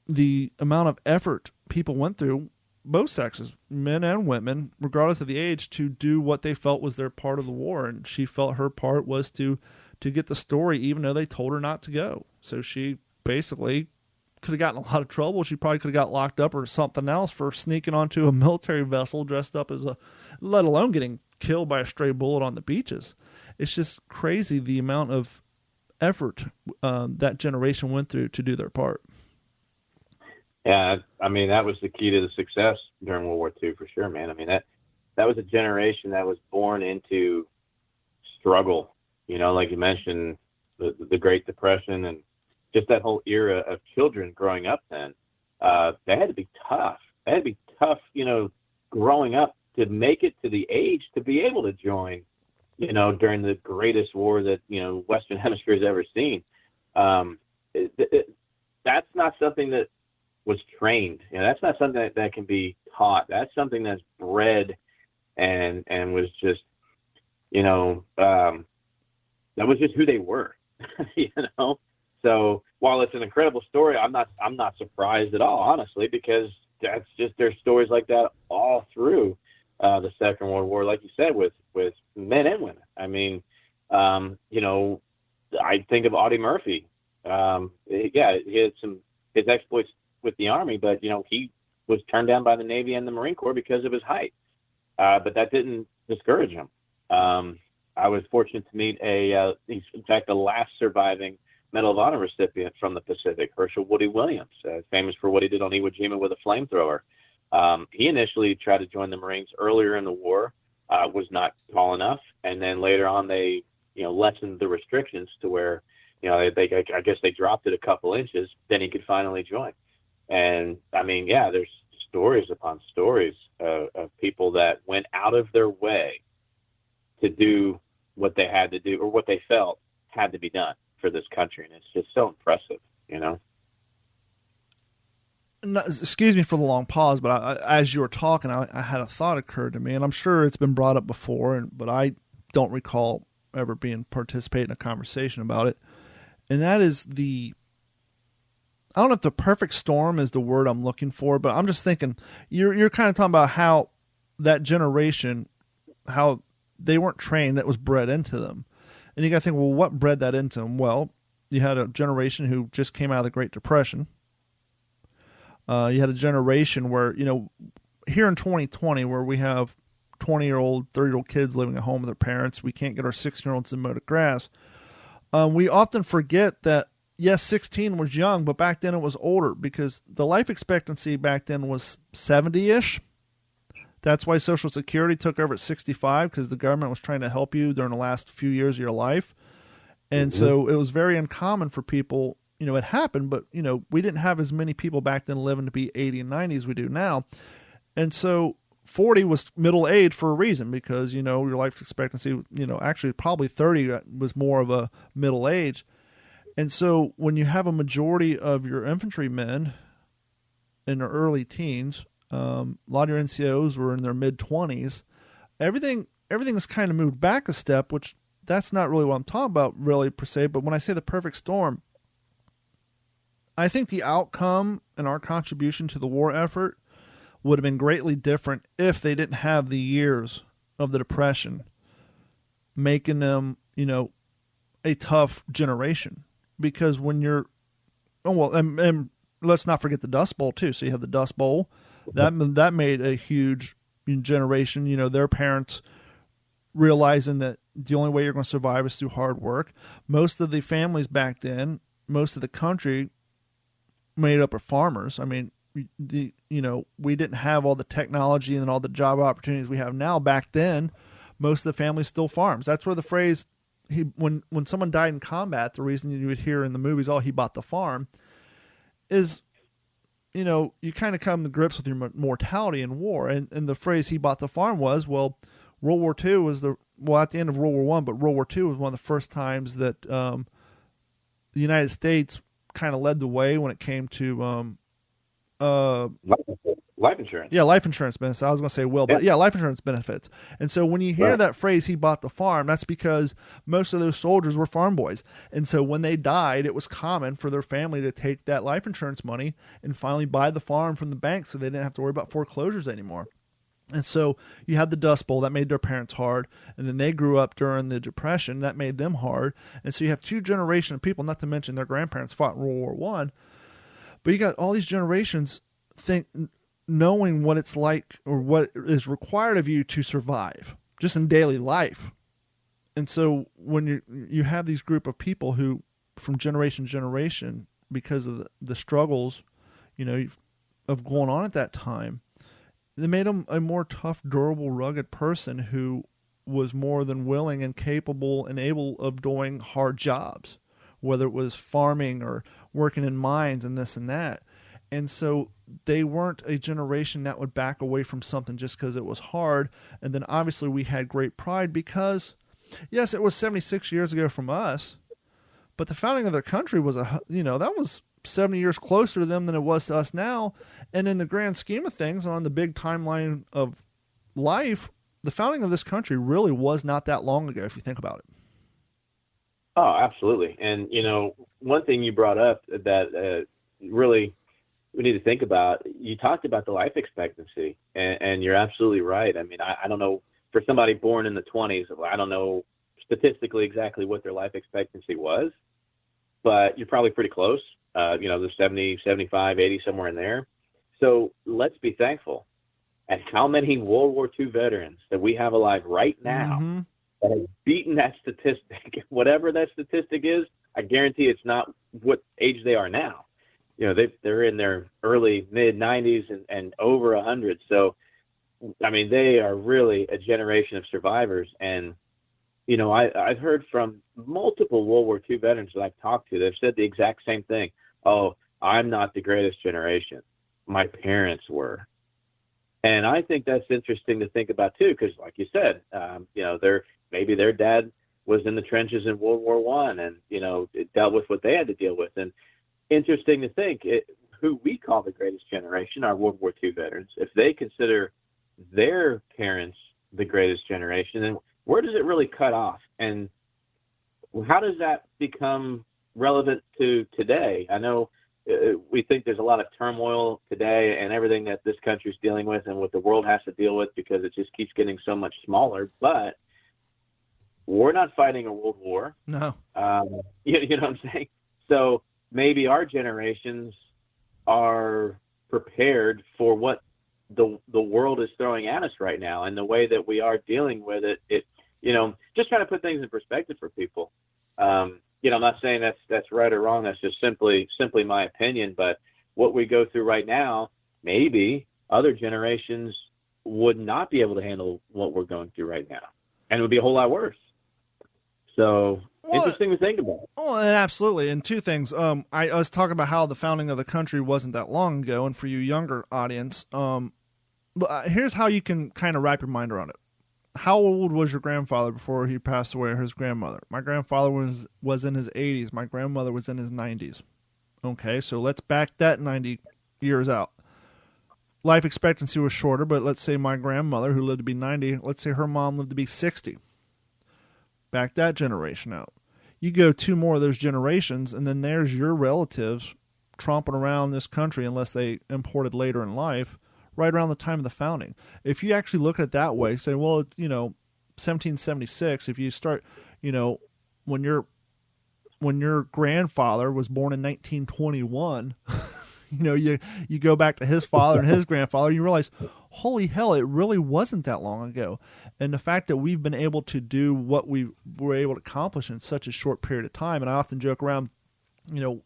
the amount of effort people went through, both sexes, men and women, regardless of the age, to do what they felt was their part of the war. And she felt her part was to get the story, even though they told her not to go. So she basically could have gotten a lot of trouble. She probably could have got locked up or something else for sneaking onto a military vessel dressed up as let alone getting killed by a stray bullet on the beaches. It's just crazy the amount of effort that generation went through to do their part. Yeah, that was the key to the success during World War II for sure, man. That was a generation that was born into struggle, like you mentioned, the Great Depression and just that whole era of children growing up then. They had to be tough. They had to be tough, growing up to make it to the age to be able to join, during the greatest war that, Western Hemisphere has ever seen. That's not something that was trained. That's not something that can be taught. That's something that's bred and was just, that was just who they were, you know? So while it's an incredible story, I'm not surprised at all, honestly, because there's stories like that all through the Second World War, like you said, with men and women. I mean, you know, I think of Audie Murphy. He had his exploits with the Army, but, you know, he was turned down by the Navy and the Marine Corps because of his height. But that didn't discourage him. I was fortunate to meet he's in fact the last surviving Medal of Honor recipient from the Pacific, Herschel Woody Williams, famous for what he did on Iwo Jima with a flamethrower. He initially tried to join the Marines earlier in the war, was not tall enough, and then later on they, you know, lessened the restrictions to where, you know, I guess they dropped it a couple inches, then he could finally join. And I mean, yeah, there's stories upon stories of people that went out of their way to do what they had to do, or what they felt had to be done for this country. And it's just so impressive, you know? No, excuse me for the long pause, but as you were talking, I had a thought occurred to me, and I'm sure it's been brought up before, but I don't recall ever participating in a conversation about it. And that is I don't know if the perfect storm is the word I'm looking for, but I'm just thinking you're kind of talking about how that generation, how they weren't trained, that was bred into them. And you got to think, well, what bred that into them? Well, you had a generation who just came out of the Great Depression. You had a generation where, you know, here in 2020, where we have 20-year-old, 30-year-old kids living at home with their parents, we can't get our 16-year-olds to mow the grass. We often forget that, yes, 16 was young, but back then it was older, because the life expectancy back then was 70-ish. That's why Social Security took over at 65, because the government was trying to help you during the last few years of your life. And so it was very uncommon for people, you know, it happened, but, you know, we didn't have as many people back then living to be 80 and 90 as we do now. And so 40 was middle age for a reason, because, you know, your life expectancy, you know, actually probably 30 was more of a middle age. And so when you have a majority of your infantrymen in their early teens, a lot of your NCOs were in their mid-20s, everything has kind of moved back a step, which that's not really what I'm talking about really per se. But when I say the perfect storm, I think the outcome and our contribution to the war effort would have been greatly different if they didn't have the years of the Depression making them, you know, a tough generation. Because when you're, and let's not forget the Dust Bowl too. So you have the Dust Bowl, that made a huge generation, you know, their parents realizing that the only way you're going to survive is through hard work. Most of the families back then, most of the country made up of farmers. I mean, we didn't have all the technology and all the job opportunities we have now. Back then, most of the family still farms. That's where the phrase, when someone died in combat, the reason you would hear in the movies, "Oh, he bought the farm," is, you know, you kind of come to grips with your mortality in war. And the phrase "he bought the farm" was, well, World War II was at the end of World War I, but World War II was one of the first times that the United States kind of led the way when it came to life insurance. Yeah, life insurance benefits. I was going to say but yeah, life insurance benefits. And so when you hear that phrase, "he bought the farm," that's because most of those soldiers were farm boys. And so when they died, it was common for their family to take that life insurance money and finally buy the farm from the bank, so they didn't have to worry about foreclosures anymore. And so you had the Dust Bowl, that made their parents hard. And then they grew up during the Depression, that made them hard. And so you have two generations of people, not to mention their grandparents fought in World War I. But you got all these generations knowing what it's like, or what is required of you to survive just in daily life. And so when you have these group of people who, from generation to generation, because of the struggles, you know, of going on at that time, they made them a more tough, durable, rugged person who was more than willing and capable and able of doing hard jobs, whether it was farming or working in mines and this and that. And so they weren't a generation that would back away from something just because it was hard. And then obviously we had great pride because, yes, it was 76 years ago from us, but the founding of their country was that was 70 years closer to them than it was to us now. And in the grand scheme of things, on the big timeline of life, the founding of this country really was not that long ago, if you think about it. Oh, absolutely. And, one thing you brought up that really we need to think about, you talked about the life expectancy, and you're absolutely right. I mean, I don't know, for somebody born in the 20s, I don't know statistically exactly what their life expectancy was, but you're probably pretty close. There's 70, 75, 80, somewhere in there. So let's be thankful at how many World War II veterans that we have alive right now that have beaten that statistic. Whatever that statistic is, I guarantee it's not what age they are now. They're in their early, mid-90s and over 100. So, I mean, they are really a generation of survivors. And, I've heard from multiple World War II veterans that I've talked to. They've said the exact same thing. Oh, I'm not the greatest generation. My parents were. And I think that's interesting to think about, too, because like you said, maybe their dad was in the trenches in World War I and, it dealt with what they had to deal with. And interesting to think who we call the greatest generation, our World War II veterans, if they consider their parents the greatest generation, then where does it really cut off? And how does that become relevant to today? I know we think there's a lot of turmoil today and everything that this country's dealing with and what the world has to deal with because it just keeps getting so much smaller, but we're not fighting a world war. No. You know what I'm saying? So maybe our generations are prepared for what the world is throwing at us right now, and the way that we are dealing with it. Just trying to put things in perspective for people. I'm not saying that's right or wrong. That's just simply my opinion. But what we go through right now, maybe other generations would not be able to handle what we're going through right now, and it would be a whole lot worse. So interesting to think about. Oh, and absolutely. And two things. I was talking about how the founding of the country wasn't that long ago, and for you younger audience, here's how you can kind of wrap your mind around it. How old was your grandfather before he passed away, or his grandmother? My grandfather was in his 80s. My grandmother was in his 90s. Okay, so let's back that 90 years out. Life expectancy was shorter, but let's say my grandmother, who lived to be 90, let's say her mom lived to be 60. Back that generation out. You go two more of those generations, and then there's your relatives tromping around this country, unless they imported later in life, right around the time of the founding. If you actually look at it that way, say, well, 1776, if you start, when your grandfather was born in 1921, you go back to his father and his grandfather, you realize, holy hell, it really wasn't that long ago. And the fact that we've been able to do what we were able to accomplish in such a short period of time, and I often joke around,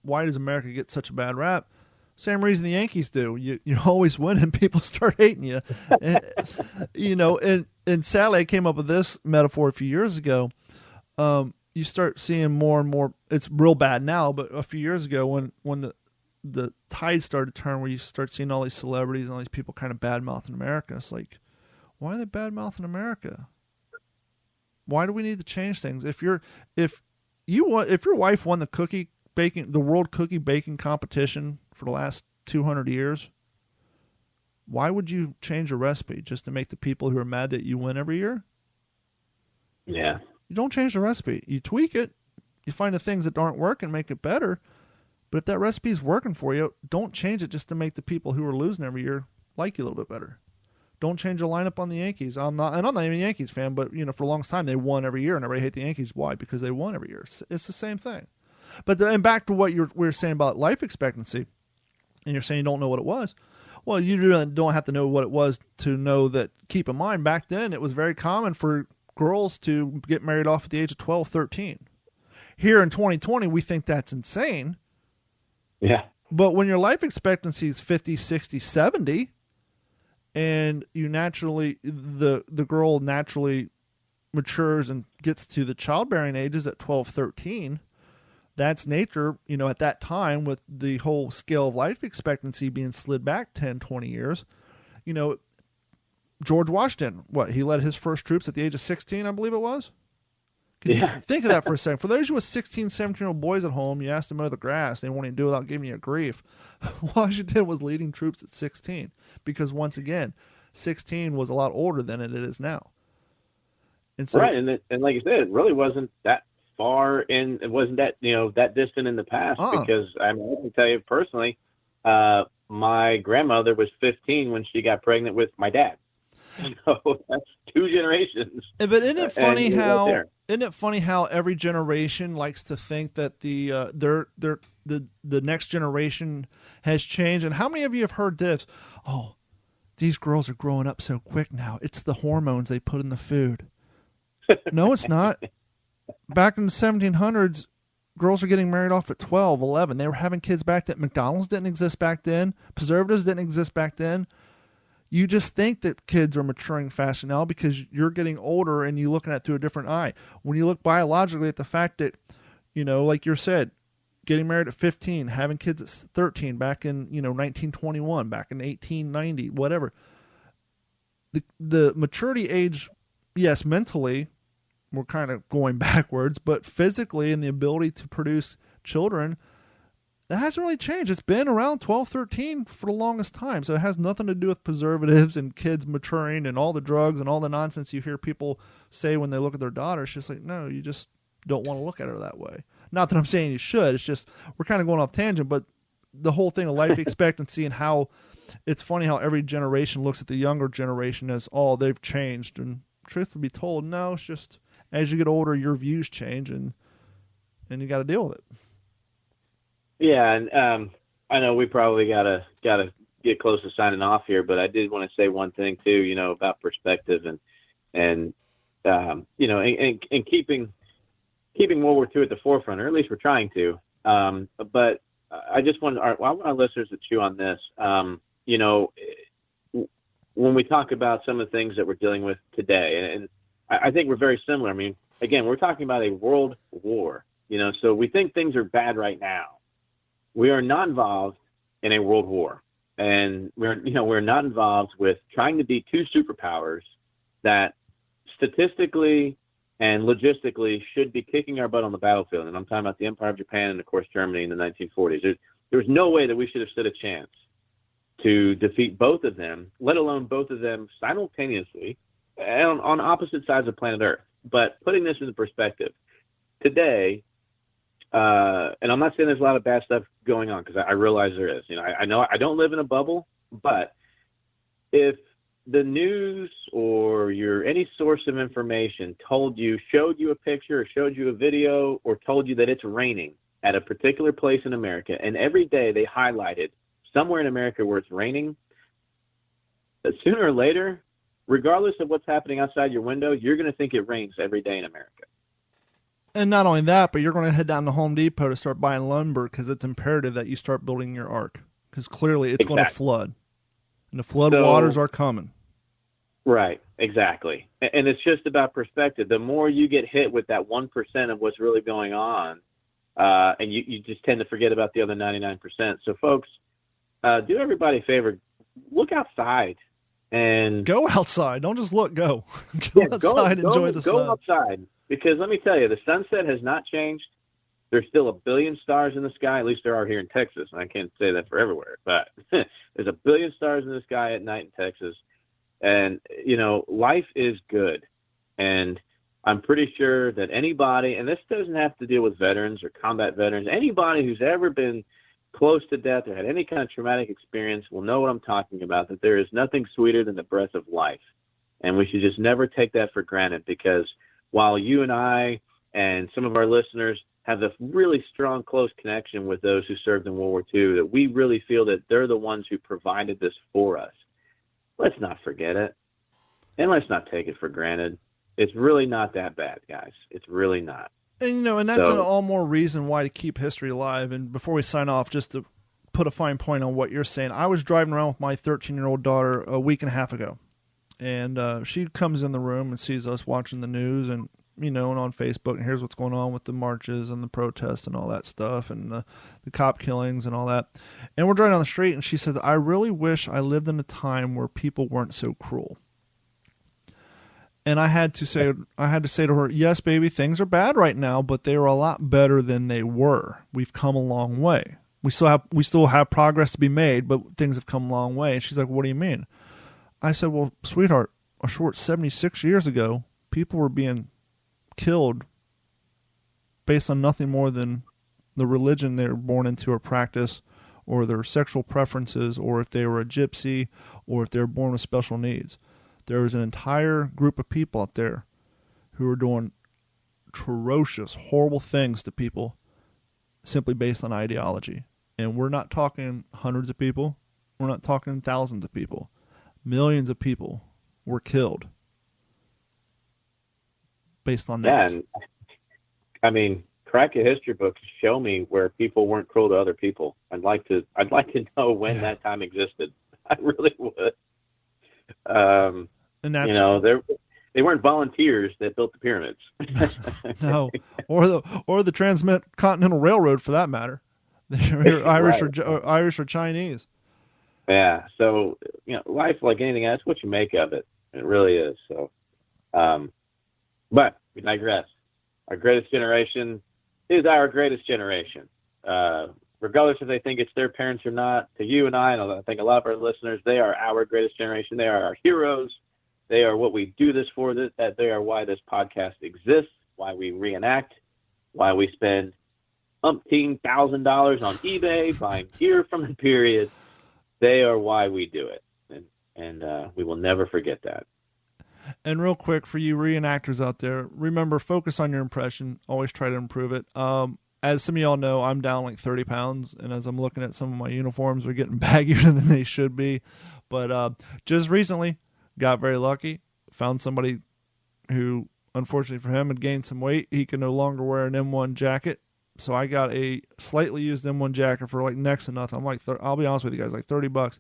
why does America get such a bad rap? Same reason the Yankees do. You always win and people start hating you. And, and sadly, I came up with this metaphor a few years ago. You start seeing more and more, it's real bad now, but a few years ago when the tide started to turn, where you start seeing all these celebrities and all these people kind of bad-mouthing America. It's like, why are they bad-mouthing America? Why do we need to change things? If your wife won the world cookie baking competition for the last 200 years, why would you change a recipe just to make the people who are mad that you win every year? Yeah. You don't change the recipe. You tweak it. You find the things that aren't working, make it better. But if that recipe is working for you, don't change it just to make the people who are losing every year like you a little bit better. Don't change the lineup on the Yankees. I'm not even a Yankees fan, but for a long time they won every year, and everybody hate the Yankees. Why? Because they won every year. It's the same thing. But and back to what we were saying about life expectancy, and you're saying you don't know what it was. Well, you really don't have to know what it was to know that. Keep in mind, back then it was very common for girls to get married off at the age of 12, 13. Here in 2020, we think that's insane. Yeah. But when your life expectancy is 50, 60, 70, and you naturally, the girl naturally matures and gets to the childbearing ages at 12, 13, that's nature, at that time, with the whole scale of life expectancy being slid back 10, 20 years. George Washington, he led his first troops at the age of 16, I believe it was? Yeah. Think of that for a second. For those of you with 16, 17-year-old boys at home, you asked them to mow the grass, they won't even do it without giving you a grief. Washington was leading troops at 16 because, once again, 16 was a lot older than it is now. And so, right, and like you said, it really wasn't that far in, it wasn't that, that distant in the past, because I can tell you personally, my grandmother was 15 when she got pregnant with my dad. So that's 2 generations. But isn't it funny how every generation likes to think that the next generation has changed? And how many of you have heard this? Oh, these girls are growing up so quick now. It's the hormones they put in the food. No, it's not. Back in the 1700s, girls were getting married off at 12, 11. They were having kids back then. McDonald's didn't exist back then. Preservatives didn't exist back then. You just think that kids are maturing faster now because you're getting older and you're looking at it through a different eye. When you look biologically at the fact that, like you said, getting married at 15, having kids at 13 back in, 1921, back in 1890, whatever. The maturity age, yes, mentally, we're kind of going backwards, but physically and the ability to produce children, that hasn't really changed. It's been around 12, 13 for the longest time. So it has nothing to do with preservatives and kids maturing and all the drugs and all the nonsense you hear people say when they look at their daughter. It's just like, no, you just don't want to look at her that way. Not that I'm saying you should. It's just we're kind of going off tangent, but the whole thing of life expectancy and how it's funny how every generation looks at the younger generation as, oh, they've changed. And truth would be told, no, it's just as you get older, your views change and you got to deal with it. Yeah, and I know we probably gotta get close to signing off here, but I did want to say one thing too, about perspective and keeping World War II at the forefront, or at least we're trying to. But I just want our listeners to chew on this. When we talk about some of the things that we're dealing with today, and I think we're very similar. I mean, again, we're talking about a world war, so we think things are bad right now. We are not involved in a world war, and we're not involved with trying to be 2 superpowers that statistically and logistically should be kicking our butt on the battlefield. And I'm talking about the Empire of Japan and, of course, Germany in the 1940s. There was no way that we should have stood a chance to defeat both of them, let alone both of them simultaneously and on opposite sides of planet Earth. But putting this into perspective, today, and I'm not saying there's a lot of bad stuff going on, because I realize there is. I know I don't live in a bubble, but if the news or any source of information showed you a picture or showed you a video or told you that it's raining at a particular place in America, and every day they highlighted somewhere in America where it's raining, sooner or later, regardless of what's happening outside your window, you're going to think it rains every day in America. And not only that, but you're going to head down to Home Depot to start buying lumber because it's imperative that you start building your ark, because clearly it's going to flood, and the flood waters are coming. Right, exactly. And it's just about perspective. The more you get hit with that 1% of what's really going on, and you just tend to forget about the other 99%. So, folks, do everybody a favor. Look outside. And go outside. Don't just look. Go. Go outside. Enjoy the sun. Go outside. Because let me tell you, the sunset has not changed. There's still a billion stars in the sky. At least there are here in Texas. And I can't say that for everywhere. But there's a billion stars in the sky at night in Texas. And, life is good. And I'm pretty sure that anybody, and this doesn't have to deal with veterans or combat veterans, anybody who's ever been close to death or had any kind of traumatic experience will know what I'm talking about, that there is nothing sweeter than the breath of life. And we should just never take that for granted, because while you and I and some of our listeners have a really strong, close connection with those who served in World War II, that we really feel that they're the ones who provided this for us. Let's not forget it. And let's not take it for granted. It's really not that bad, guys. It's really not. And, and that's an all more reason why to keep history alive. And before we sign off, just to put a fine point on what you're saying, I was driving around with my 13-year-old daughter a week and a half ago. And she comes in the room and sees us watching the news and, and on Facebook, and here's what's going on with the marches and the protests and all that stuff and the cop killings and all that. And we're driving down the street, and she said, I really wish I lived in a time where people weren't so cruel. And I had to say to her, yes, baby, things are bad right now, but they are a lot better than they were. We've come a long way. We still have progress to be made, but things have come a long way. And she's like, what do you mean? I said, well, sweetheart, a short 76 years ago, people were being killed based on nothing more than the religion they were born into or practice, or their sexual preferences, or if they were a gypsy, or if they were born with special needs. There was an entire group of people out there who were doing atrocious, horrible things to people simply based on ideology. And we're not talking hundreds of people. We're not talking thousands of people. Millions of people were killed based on that. Yeah, and I mean, crack a history book to show me where people weren't cruel to other people. I'd like to know when that time existed. I really would. And that's, you know, they weren't volunteers that built the pyramids. No, or the Transcontinental Railroad for that matter. They're Irish right. or Irish or Chinese. Yeah. So, you know, life, like anything else, what you make of it. It really is. So, but we digress. Our greatest generation is our greatest generation. Regardless if they think it's their parents or not, to you and I think a lot of our listeners, they are our greatest generation. They are our heroes. They are what we do this for. That they are why this podcast exists, why we reenact, why we spend $1,000 on eBay buying gear from the period. They are why we do it, and we will never forget that. And real quick, for you reenactors out there, remember, focus on your impression. Always try to improve it. As some of y'all know, I'm down like 30 pounds, and as I'm looking at some of my uniforms, they're getting baggier than they should be. But just recently, got very lucky, found somebody who, unfortunately for him, had gained some weight. He can no longer wear an M1 jacket. So I got a slightly used M1 jacket for like next to nothing. I'm like, I'll be honest with you guys, like $30.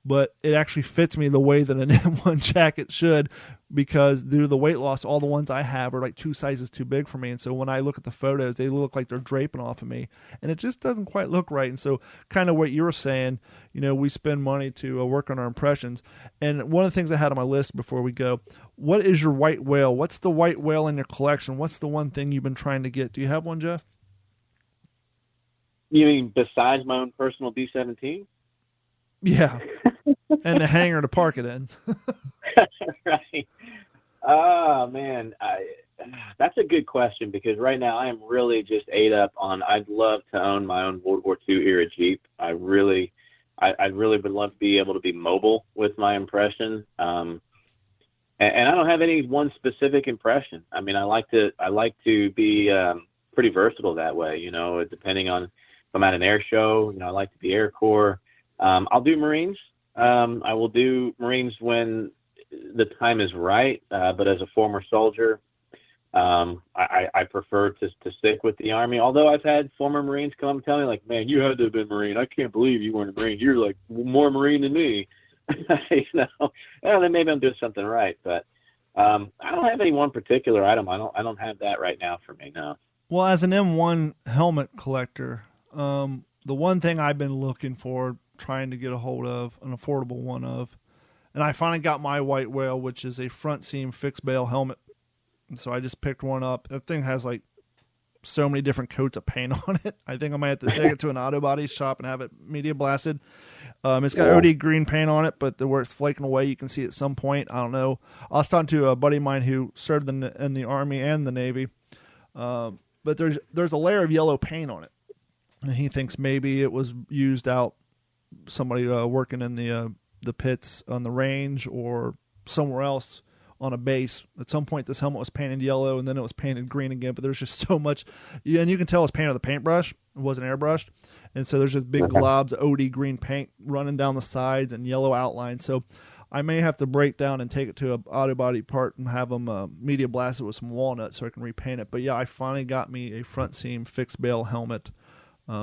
But it actually fits me the way that an M1 jacket should, because due to the weight loss, all the ones I have are like 2 sizes too big for me. And so when I look at the photos, they look like they're draping off of me, and it just doesn't quite look right. And so kind of what you were saying, you know, we spend money to work on our impressions. And one of the things I had on my list before we go, what is your white whale? What's the white whale in your collection? What's the one thing you've been trying to get? Do you have one, Jeff? You mean besides my own personal B-17? Yeah. And the hangar to park it in. Right. Oh, man. That's a good question, because right now I am really just ate up on, I'd love to own my own World War II era Jeep. I really would love to be able to be mobile with my impression. And I don't have any one specific impression. I mean, I like to be pretty versatile that way, you know, depending on if I'm at an air show, you know, I like to be Air Corps. I'll do Marines. I will do Marines when the time is right. But as a former soldier, I prefer to stick with the Army. Although I've had former Marines come up and tell me, like, man, you had to have been Marine. I can't believe you weren't a Marine. You're like more Marine than me. You know, then maybe I'm doing something right. But I don't have any one particular item. I don't have that right now for me. No. Well, as an M1 helmet collector, the one thing I've been looking for, trying to get a hold of, an affordable one of, and I finally got my white whale, which is a front seam fixed bail helmet. And so I just picked one up. That thing has like so many different coats of paint on it. I think I might have to take it to an auto body shop and have it media blasted. It's got OD green paint on it, but where it's flaking away, you can see at some point. I don't know. I was talking to a buddy of mine who served in the Army and the Navy, but there's a layer of yellow paint on it, and he thinks maybe it was used out, somebody working in the pits on the range or somewhere else on a base. At some point, this helmet was painted yellow, and then it was painted green again, but there's just so much, and you can tell it's painted with a paintbrush. It wasn't airbrushed, and so there's just big globs of OD green paint running down the sides and yellow outline. So I may have to break down and take it to an auto body part and have them media blast it with some walnut so I can repaint it. But yeah, I finally got me a front seam fixed bail helmet.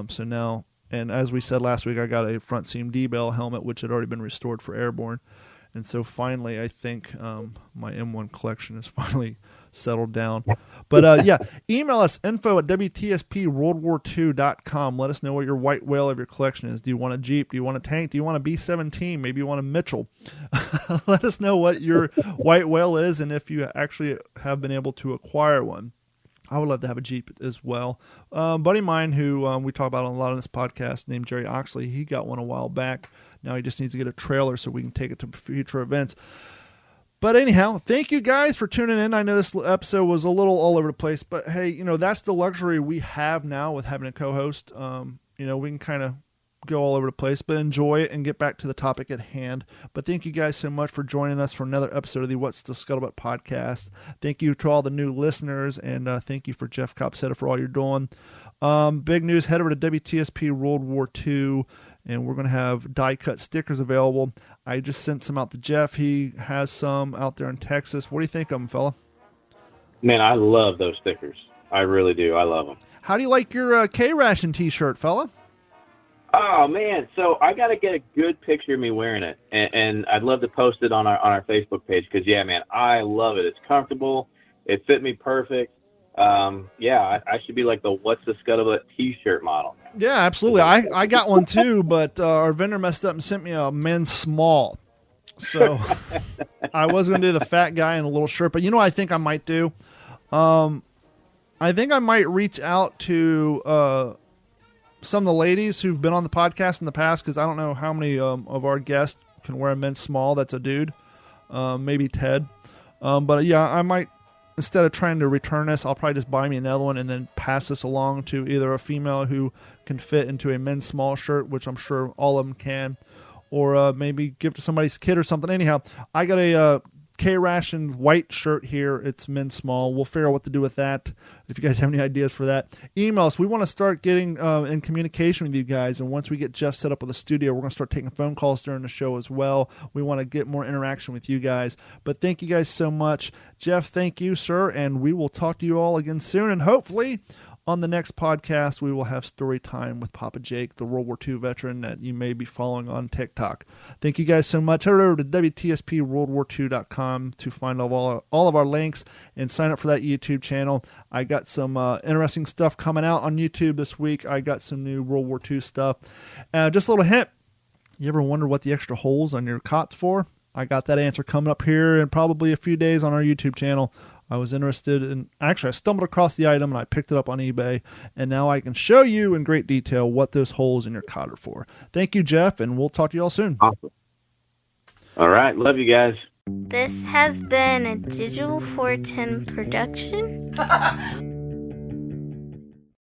So now, and as we said last week, I got a front seam D-bail helmet, which had already been restored for airborne. And so finally, I think my M1 collection is finally settled down. But yeah, email us, info@WTSPWorldWar2.com. Let us know what your white whale of your collection is. Do you want a Jeep? Do you want a tank? Do you want a B-17? Maybe you want a Mitchell. Let us know what your white whale is and if you actually have been able to acquire one. I would love to have a Jeep as well. Buddy of mine who we talk about a lot on this podcast, named Jerry Oxley, he got one a while back. Now he just needs to get a trailer so we can take it to future events. But anyhow, thank you guys for tuning in. I know this episode was a little all over the place, but hey, you know, that's the luxury we have now with having a co-host. You know, we can kind of go all over the place, but enjoy it and get back to the topic at hand. But thank you guys so much for joining us for another episode of the What's the Scuttlebutt podcast. Thank you to all the new listeners, and thank you for Jeff Copsetta for all you're doing. Big news, head over to WTSP World War II, and we're going to have die-cut stickers available. I just sent some out to Jeff. He has some out there in Texas. What do you think of them, fella? Man, I love those stickers. I really do. I love them. How do you like your K-Ration t-shirt, fella? Oh, man. So I got to get a good picture of me wearing it, and I'd love to post it on our Facebook page because, yeah, man, I love it. It's comfortable. It fit me perfect. Yeah, I should be like the What's the Scuttlebutt t-shirt model. Yeah, absolutely. I got one too, but our vendor messed up and sent me a men's small. So I was going to do the fat guy in a little shirt, but you know what I think I might do? I think I might reach out to some of the ladies who've been on the podcast in the past, because I don't know how many of our guests can wear a men's small that's a dude. Maybe Ted. But yeah, I might, instead of trying to return this, I'll probably just buy me another one and then pass this along to either a female who can fit into a men's small shirt, which I'm sure all of them can, or maybe give to somebody's kid or something. Anyhow, I got a K-Ration white shirt here. It's men's small. We'll figure out what to do with that. If you guys have any ideas for that, email us. We want to start getting in communication with you guys. And once we get Jeff set up with a studio, we're going to start taking phone calls during the show as well. We want to get more interaction with you guys. But thank you guys so much. Jeff, thank you, sir. And we will talk to you all again soon. And hopefully on the next podcast, we will have story time with Papa Jake, the World War II veteran that you may be following on TikTok. Thank you guys so much. Head over to WTSPWorldWar2.com to find all of our links and sign up for that YouTube channel. I got some interesting stuff coming out on YouTube this week. I got some new World War II stuff. Just a little hint. You ever wonder what the extra holes on your cot's for? I got that answer coming up here in probably a few days on our YouTube channel. I was interested in, actually I stumbled across the item and I picked it up on eBay, and now I can show you in great detail what those holes in your cot are for. Thank you, Jeff, and we'll talk to you all soon. Awesome. All right. Love you guys. This has been a Digital 410 production.